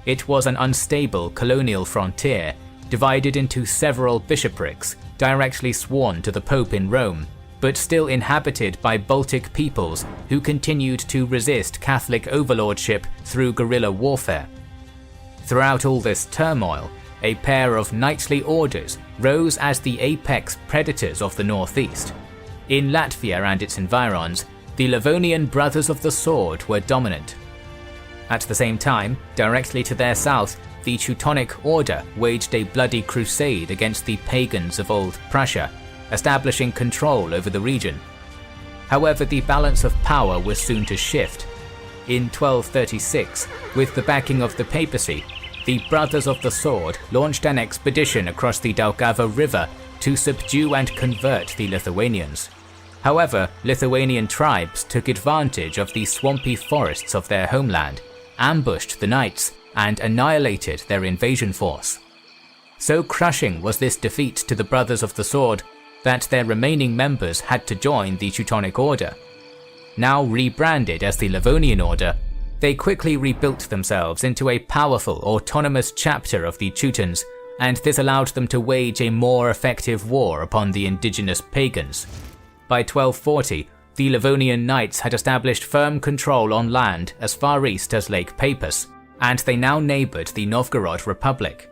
Speaker 1: It was an unstable colonial frontier, divided into several bishoprics, directly sworn to the Pope in Rome, but still inhabited by Baltic peoples who continued to resist Catholic overlordship through guerrilla warfare. Throughout all this turmoil, a pair of knightly orders rose as the apex predators of the northeast. In Latvia and its environs, the Livonian Brothers of the Sword were dominant. At the same time, directly to their south, the Teutonic Order waged a bloody crusade against the pagans of Old Prussia, establishing control over the region. However, the balance of power was soon to shift. In 1236, with the backing of the papacy, the Brothers of the Sword launched an expedition across the Daugava River to subdue and convert the Lithuanians. However, Lithuanian tribes took advantage of the swampy forests of their homeland, ambushed the knights, and annihilated their invasion force. So crushing was this defeat to the Brothers of the Sword that their remaining members had to join the Teutonic Order. Now rebranded as the Livonian Order, they quickly rebuilt themselves into a powerful autonomous chapter of the Teutons, and this allowed them to wage a more effective war upon the indigenous pagans. By 1240, the Livonian Knights had established firm control on land as far east as Lake Peipus, and they now neighboured the Novgorod Republic.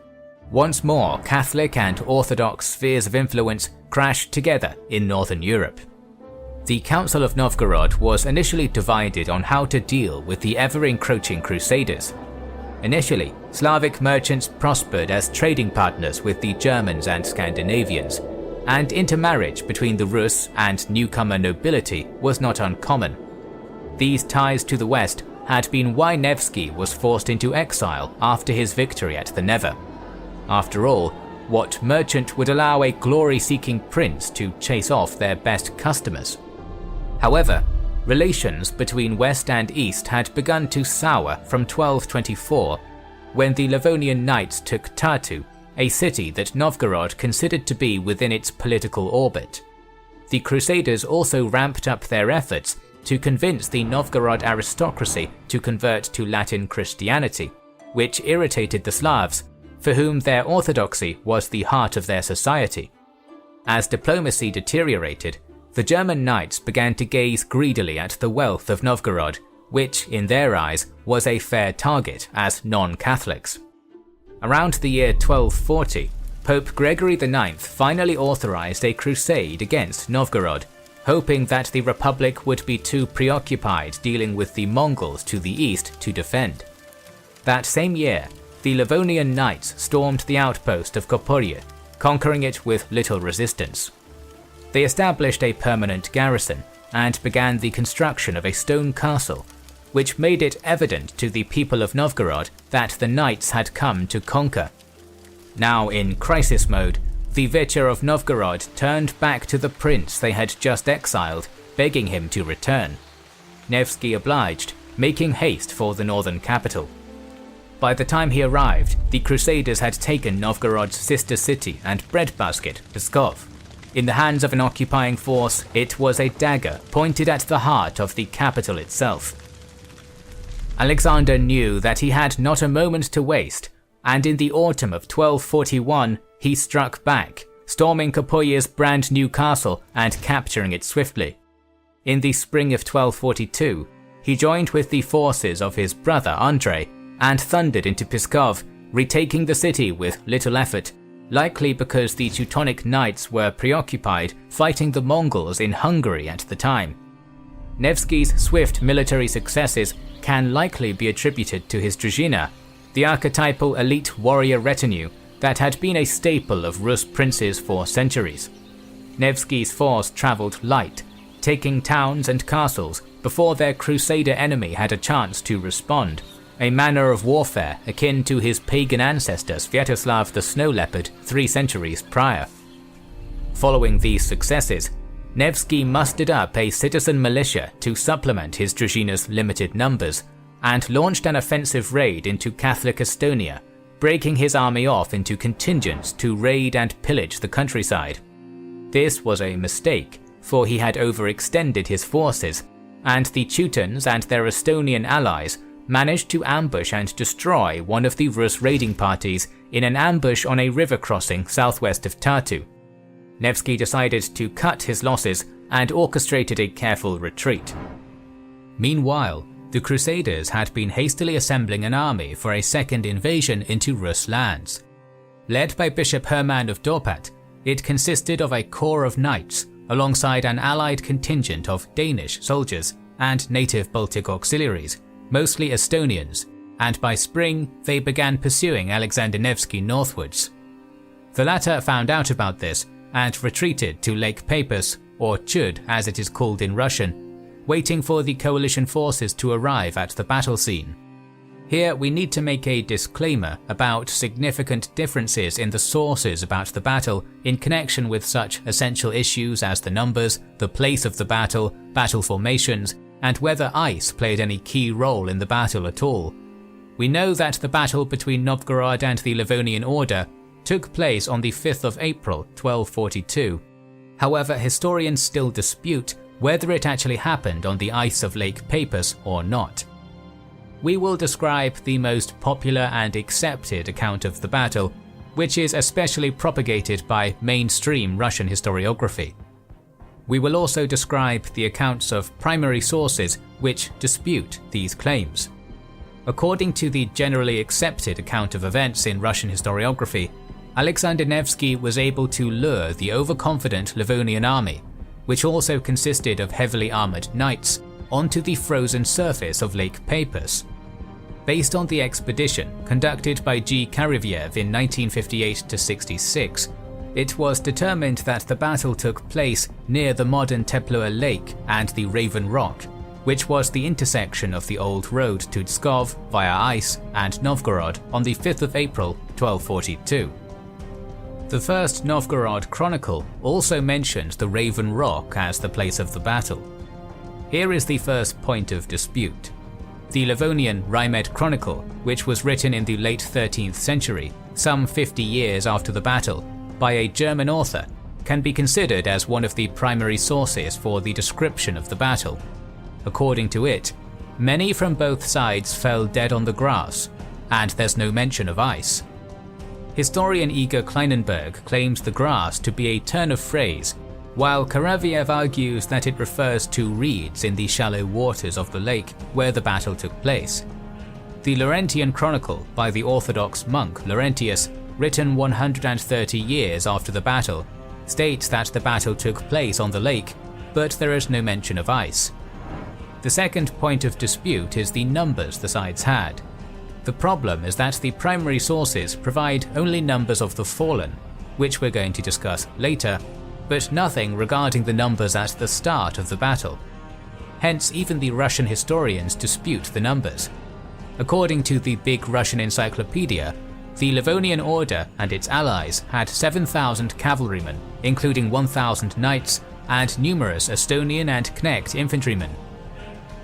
Speaker 1: Once more, Catholic and Orthodox spheres of influence crashed together in northern Europe. The Council of Novgorod was initially divided on how to deal with the ever-encroaching Crusaders. Initially, Slavic merchants prospered as trading partners with the Germans and Scandinavians, and intermarriage between the Rus and newcomer nobility was not uncommon. These ties to the west had been why Nevsky was forced into exile after his victory at the Neva. After all, what merchant would allow a glory-seeking prince to chase off their best customers? However, relations between West and East had begun to sour from 1224, when the Livonian Knights took Tartu, a city that Novgorod considered to be within its political orbit. The Crusaders also ramped up their efforts to convince the Novgorod aristocracy to convert to Latin Christianity, which irritated the Slavs, for whom their orthodoxy was the heart of their society. As diplomacy deteriorated, the German knights began to gaze greedily at the wealth of Novgorod, which, in their eyes, was a fair target as non-Catholics. Around the year 1240, Pope Gregory IX finally authorized a crusade against Novgorod, hoping that the Republic would be too preoccupied dealing with the Mongols to the east to defend. That same year, the Livonian Knights stormed the outpost of Koporye, conquering it with little resistance. They established a permanent garrison and began the construction of a stone castle, which made it evident to the people of Novgorod that the knights had come to conquer. Now in crisis mode, the Vichar of Novgorod turned back to the prince they had just exiled, begging him to return. Nevsky obliged, making haste for the northern capital. By the time he arrived, the Crusaders had taken Novgorod's sister city and breadbasket, Pskov. In the hands of an occupying force, it was a dagger pointed at the heart of the capital itself. Alexander knew that he had not a moment to waste, and in the autumn of 1241 he struck back, storming Koporye's brand new castle and capturing it swiftly. In the spring of 1242, he joined with the forces of his brother Andrei and thundered into Pskov, retaking the city with little effort, likely because the Teutonic Knights were preoccupied fighting the Mongols in Hungary at the time. Nevsky's swift military successes can likely be attributed to his Druzhina, the archetypal elite warrior retinue that had been a staple of Rus princes for centuries. Nevsky's force travelled light, taking towns and castles before their crusader enemy had a chance to respond, a manner of warfare akin to his pagan ancestor Sviatoslav the Snow Leopard 3 centuries prior. Following these successes, Nevsky mustered up a citizen militia to supplement his Druzhina's limited numbers, and launched an offensive raid into Catholic Estonia, breaking his army off into contingents to raid and pillage the countryside. This was a mistake, for he had overextended his forces, and the Teutons and their Estonian allies managed to ambush and destroy one of the Rus raiding parties in an ambush on a river crossing southwest of Tartu. Nevsky decided to cut his losses and orchestrated a careful retreat. Meanwhile, the Crusaders had been hastily assembling an army for a second invasion into Rus lands. Led by Bishop Hermann of Dorpat, it consisted of a corps of knights alongside an allied contingent of Danish soldiers and native Baltic auxiliaries, mostly Estonians, and by spring they began pursuing Alexander Nevsky northwards. The latter found out about this and retreated to Lake Peipus, or Chud as it is called in Russian, waiting for the coalition forces to arrive at the battle scene. Here we need to make a disclaimer about significant differences in the sources about the battle in connection with such essential issues as the numbers, the place of the battle, battle formations, and whether ice played any key role in the battle at all. We know that the battle between Novgorod and the Livonian Order took place on the 5th of April 1242. However, historians still dispute whether it actually happened on the ice of Lake Peipus or not. We will describe the most popular and accepted account of the battle, which is especially propagated by mainstream Russian historiography. We will also describe the accounts of primary sources which dispute these claims. According to the generally accepted account of events in Russian historiography, Alexander Nevsky was able to lure the overconfident Livonian army, which also consisted of heavily armoured knights, onto the frozen surface of Lake Peipus. Based on the expedition conducted by G. Karivyev in 1958–66, it was determined that the battle took place near the modern Teplua Lake and the Raven Rock, which was the intersection of the old road to Pskov via ice and Novgorod on the 5th of April 1242. The First Novgorod Chronicle also mentioned the Raven Rock as the place of the battle. Here is the first point of dispute. The Livonian Rimed Chronicle, which was written in the late 13th century, some 50 years after the battle, by a German author, can be considered as one of the primary sources for the description of the battle. According to it, many from both sides fell dead on the grass, and there's no mention of ice. Historian Igor Kleinenberg claims the grass to be a turn of phrase, while Kareviev argues that it refers to reeds in the shallow waters of the lake where the battle took place. The Laurentian Chronicle by the Orthodox monk Laurentius, written 130 years after the battle, states that the battle took place on the lake, but there is no mention of ice. The second point of dispute is the numbers the sides had. The problem is that the primary sources provide only numbers of the fallen, which we're going to discuss later, but nothing regarding the numbers at the start of the battle. Hence, even the Russian historians dispute the numbers. According to the Big Russian Encyclopedia, the Livonian Order and its allies had 7,000 cavalrymen, including 1,000 knights, and numerous Estonian and Knecht infantrymen.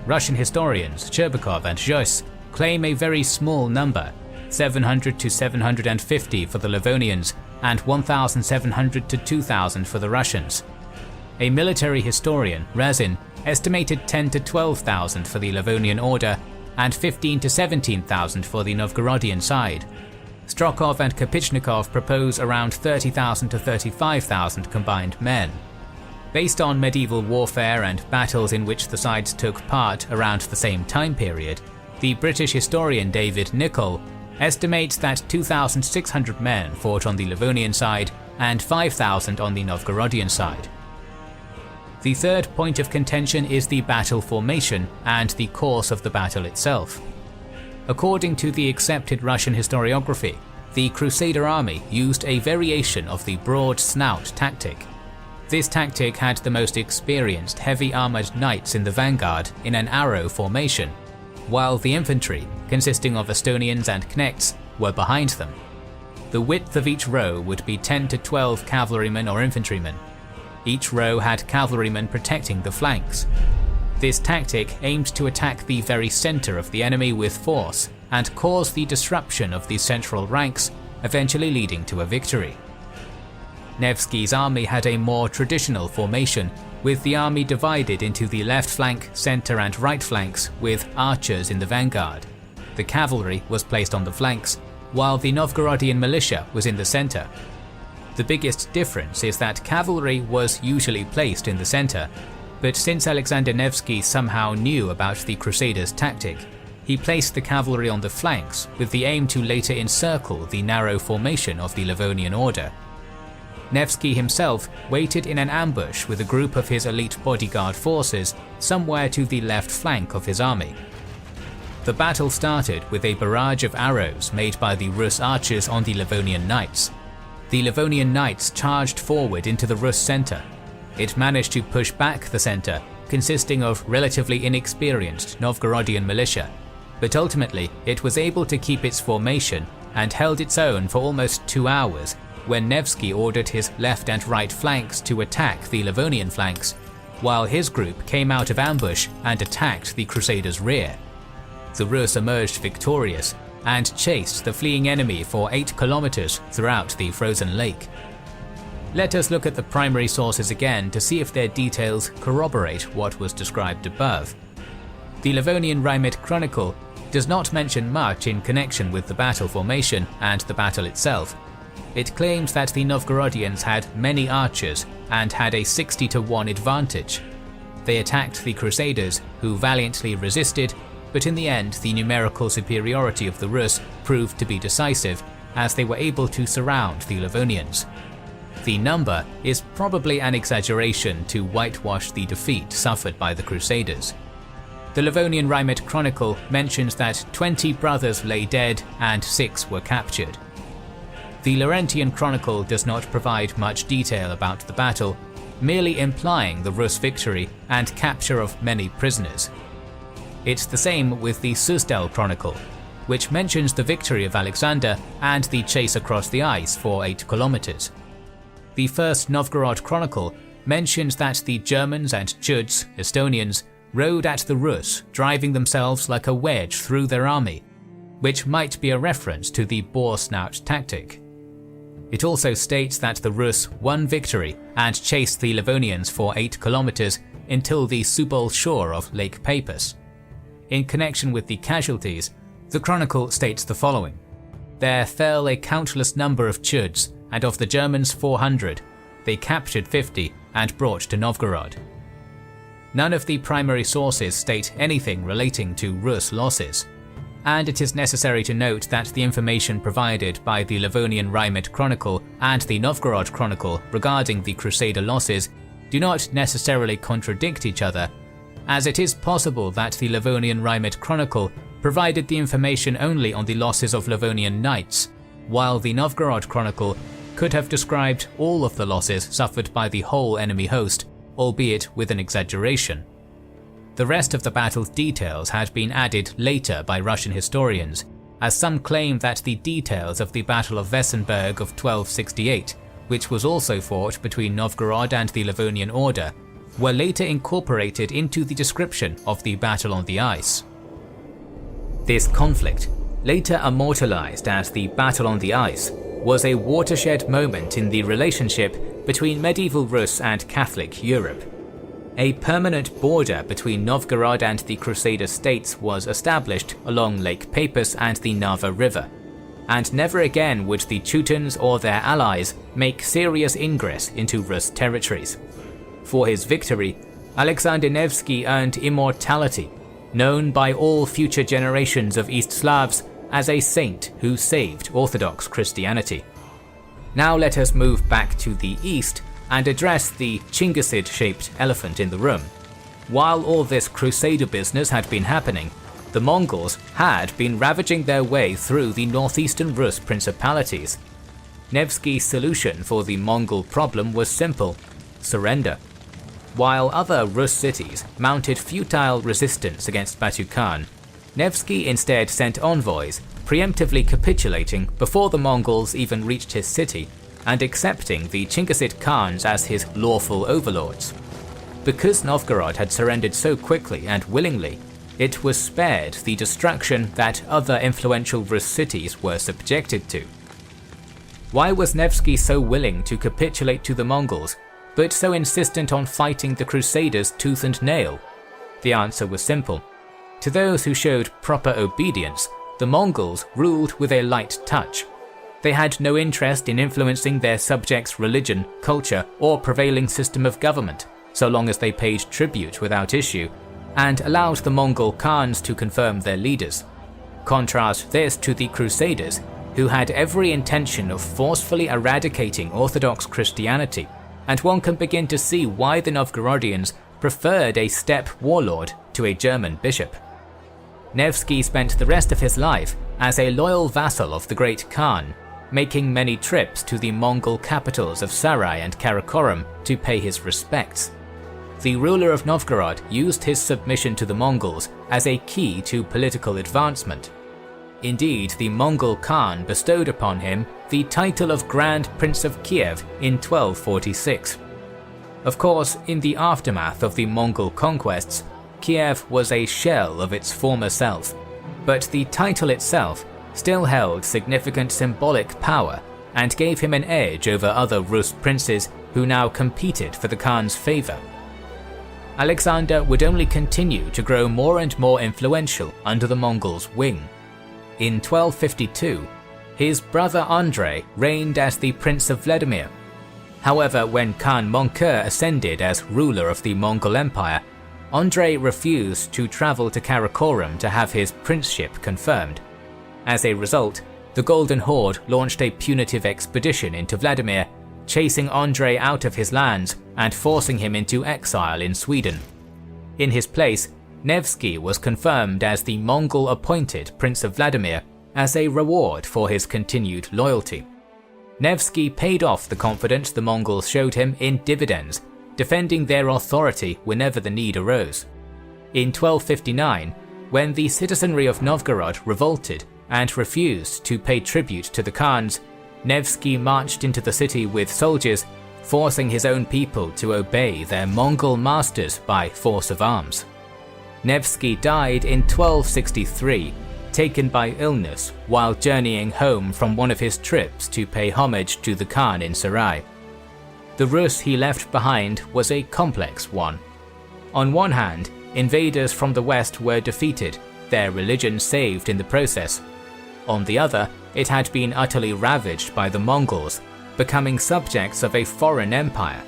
Speaker 1: Russian historians Cherbakov and Joyce claim a very small number, 700 to 750 for the Livonians and 1,700 to 2,000 for the Russians. A military historian, Razin, estimated 10 to 12,000 for the Livonian Order and 15 to 17,000 for the Novgorodian side. Strokov and Kopichnikov propose around 30,000 to 35,000 combined men. Based on medieval warfare and battles in which the sides took part around the same time period, the British historian David Nicholl estimates that 2,600 men fought on the Livonian side and 5,000 on the Novgorodian side. The third point of contention is the battle formation and the course of the battle itself. According to the accepted Russian historiography, the Crusader army used a variation of the broad snout tactic. This tactic had the most experienced heavy armoured knights in the vanguard in an arrow formation, while the infantry, consisting of Estonians and Knechts, were behind them. The width of each row would be 10 to 12 cavalrymen or infantrymen. Each row had cavalrymen protecting the flanks. This tactic aimed to attack the very centre of the enemy with force and cause the disruption of the central ranks, eventually leading to a victory. Nevsky's army had a more traditional formation, with the army divided into the left flank, centre and right flanks with archers in the vanguard. The cavalry was placed on the flanks, while the Novgorodian militia was in the centre. The biggest difference is that cavalry was usually placed in the centre, but since Alexander Nevsky somehow knew about the Crusaders' tactic, he placed the cavalry on the flanks with the aim to later encircle the narrow formation of the Livonian Order. Nevsky himself waited in an ambush with a group of his elite bodyguard forces somewhere to the left flank of his army. The battle started with a barrage of arrows made by the Rus archers on the Livonian knights. The Livonian knights charged forward into the Rus centre. It managed to push back the centre, consisting of relatively inexperienced Novgorodian militia, but ultimately it was able to keep its formation and held its own for almost 2 hours when Nevsky ordered his left and right flanks to attack the Livonian flanks, while his group came out of ambush and attacked the Crusaders' rear. The Rus emerged victorious and chased the fleeing enemy for 8 kilometers throughout the frozen lake. Let us look at the primary sources again to see if their details corroborate what was described above. The Livonian Rimed Chronicle does not mention much in connection with the battle formation and the battle itself. It claims that the Novgorodians had many archers and had a 60-to-1 advantage. They attacked the Crusaders, who valiantly resisted, but in the end the numerical superiority of the Rus proved to be decisive, as they were able to surround the Livonians. The number is probably an exaggeration to whitewash the defeat suffered by the Crusaders. The Livonian Rymit Chronicle mentions that 20 brothers lay dead and 6 were captured. The Laurentian Chronicle does not provide much detail about the battle, merely implying the Rus victory and capture of many prisoners. It's the same with the Suzdal Chronicle, which mentions the victory of Alexander and the chase across the ice for 8 kilometers. The First Novgorod Chronicle mentions that the Germans and Chuds, Estonians, rode at the Rus, driving themselves like a wedge through their army, which might be a reference to the boar snout tactic. It also states that the Rus won victory and chased the Livonians for 8 kilometers until the Subol shore of Lake Peipus. In connection with the casualties, the chronicle states the following: "There fell a countless number of Chuds, and of the Germans 400. They captured 50 and brought to Novgorod." None of the primary sources state anything relating to Rus losses, and it is necessary to note that the information provided by the Livonian Rymit Chronicle and the Novgorod Chronicle regarding the Crusader losses do not necessarily contradict each other, as it is possible that the Livonian Rymit Chronicle provided the information only on the losses of Livonian knights, while the Novgorod Chronicle could have described all of the losses suffered by the whole enemy host, albeit with an exaggeration. The rest of the battle's details had been added later by Russian historians, as some claim that the details of the Battle of Wesenberg of 1268, which was also fought between Novgorod and the Livonian Order, were later incorporated into the description of the Battle on the Ice. This conflict, later immortalized as the Battle on the Ice, was a watershed moment in the relationship between medieval Rus and Catholic Europe. A permanent border between Novgorod and the Crusader states was established along Lake Peipus and the Narva River, and never again would the Teutons or their allies make serious ingress into Rus territories. For his victory, Alexander Nevsky earned immortality, known by all future generations of East Slavs as a saint who saved Orthodox Christianity. Now let us move back to the east and address the Chinggisid-shaped elephant in the room. While all this Crusader business had been happening, the Mongols had been ravaging their way through the northeastern Rus principalities. Nevsky's solution for the Mongol problem was simple: surrender. While other Rus cities mounted futile resistance against Batu Khan, Nevsky instead sent envoys, preemptively capitulating before the Mongols even reached his city, and accepting the Chinggisid Khans as his lawful overlords. Because Novgorod had surrendered so quickly and willingly, it was spared the destruction that other influential Rus cities were subjected to. Why was Nevsky so willing to capitulate to the Mongols, but so insistent on fighting the Crusaders tooth and nail? The answer was simple. To those who showed proper obedience, the Mongols ruled with a light touch. They had no interest in influencing their subjects' religion, culture, or prevailing system of government, so long as they paid tribute without issue, and allowed the Mongol Khans to confirm their leaders. Contrast this to the Crusaders, who had every intention of forcefully eradicating Orthodox Christianity, and one can begin to see why the Novgorodians preferred a steppe warlord to a German bishop. Nevsky spent the rest of his life as a loyal vassal of the Great Khan, making many trips to the Mongol capitals of Sarai and Karakorum to pay his respects. The ruler of Novgorod used his submission to the Mongols as a key to political advancement. Indeed, the Mongol Khan bestowed upon him the title of Grand Prince of Kiev in 1246. Of course, in the aftermath of the Mongol conquests, Kiev was a shell of its former self, but the title itself still held significant symbolic power and gave him an edge over other Rus princes who now competed for the Khan's favor. Alexander would only continue to grow more and more influential under the Mongols' wing. In 1252, his brother Andrei reigned as the Prince of Vladimir. However, when Khan Möngke ascended as ruler of the Mongol Empire, Andrei refused to travel to Karakorum to have his princeship confirmed. As a result, the Golden Horde launched a punitive expedition into Vladimir, chasing Andrei out of his lands and forcing him into exile in Sweden. In his place, Nevsky was confirmed as the Mongol-appointed Prince of Vladimir as a reward for his continued loyalty. Nevsky paid off the confidence the Mongols showed him in dividends, defending their authority whenever the need arose. In 1259, when the citizenry of Novgorod revolted and refused to pay tribute to the Khans, Nevsky marched into the city with soldiers, forcing his own people to obey their Mongol masters by force of arms. Nevsky died in 1263, taken by illness while journeying home from one of his trips to pay homage to the Khan in Sarai. The Rus he left behind was a complex one. On one hand, invaders from the west were defeated, their religion saved in the process. On the other, it had been utterly ravaged by the Mongols, becoming subjects of a foreign empire.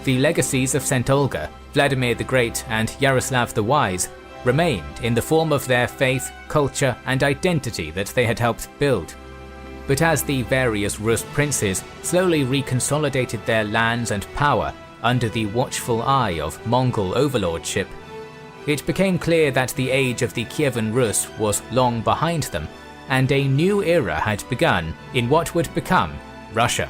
Speaker 1: The legacies of St. Olga, Vladimir the Great and Yaroslav the Wise remained in the form of their faith, culture and identity that they had helped build. But as the various Rus princes slowly reconsolidated their lands and power under the watchful eye of Mongol overlordship, it became clear that the age of the Kyivan Rus was long behind them, and a new era had begun in what would become Russia.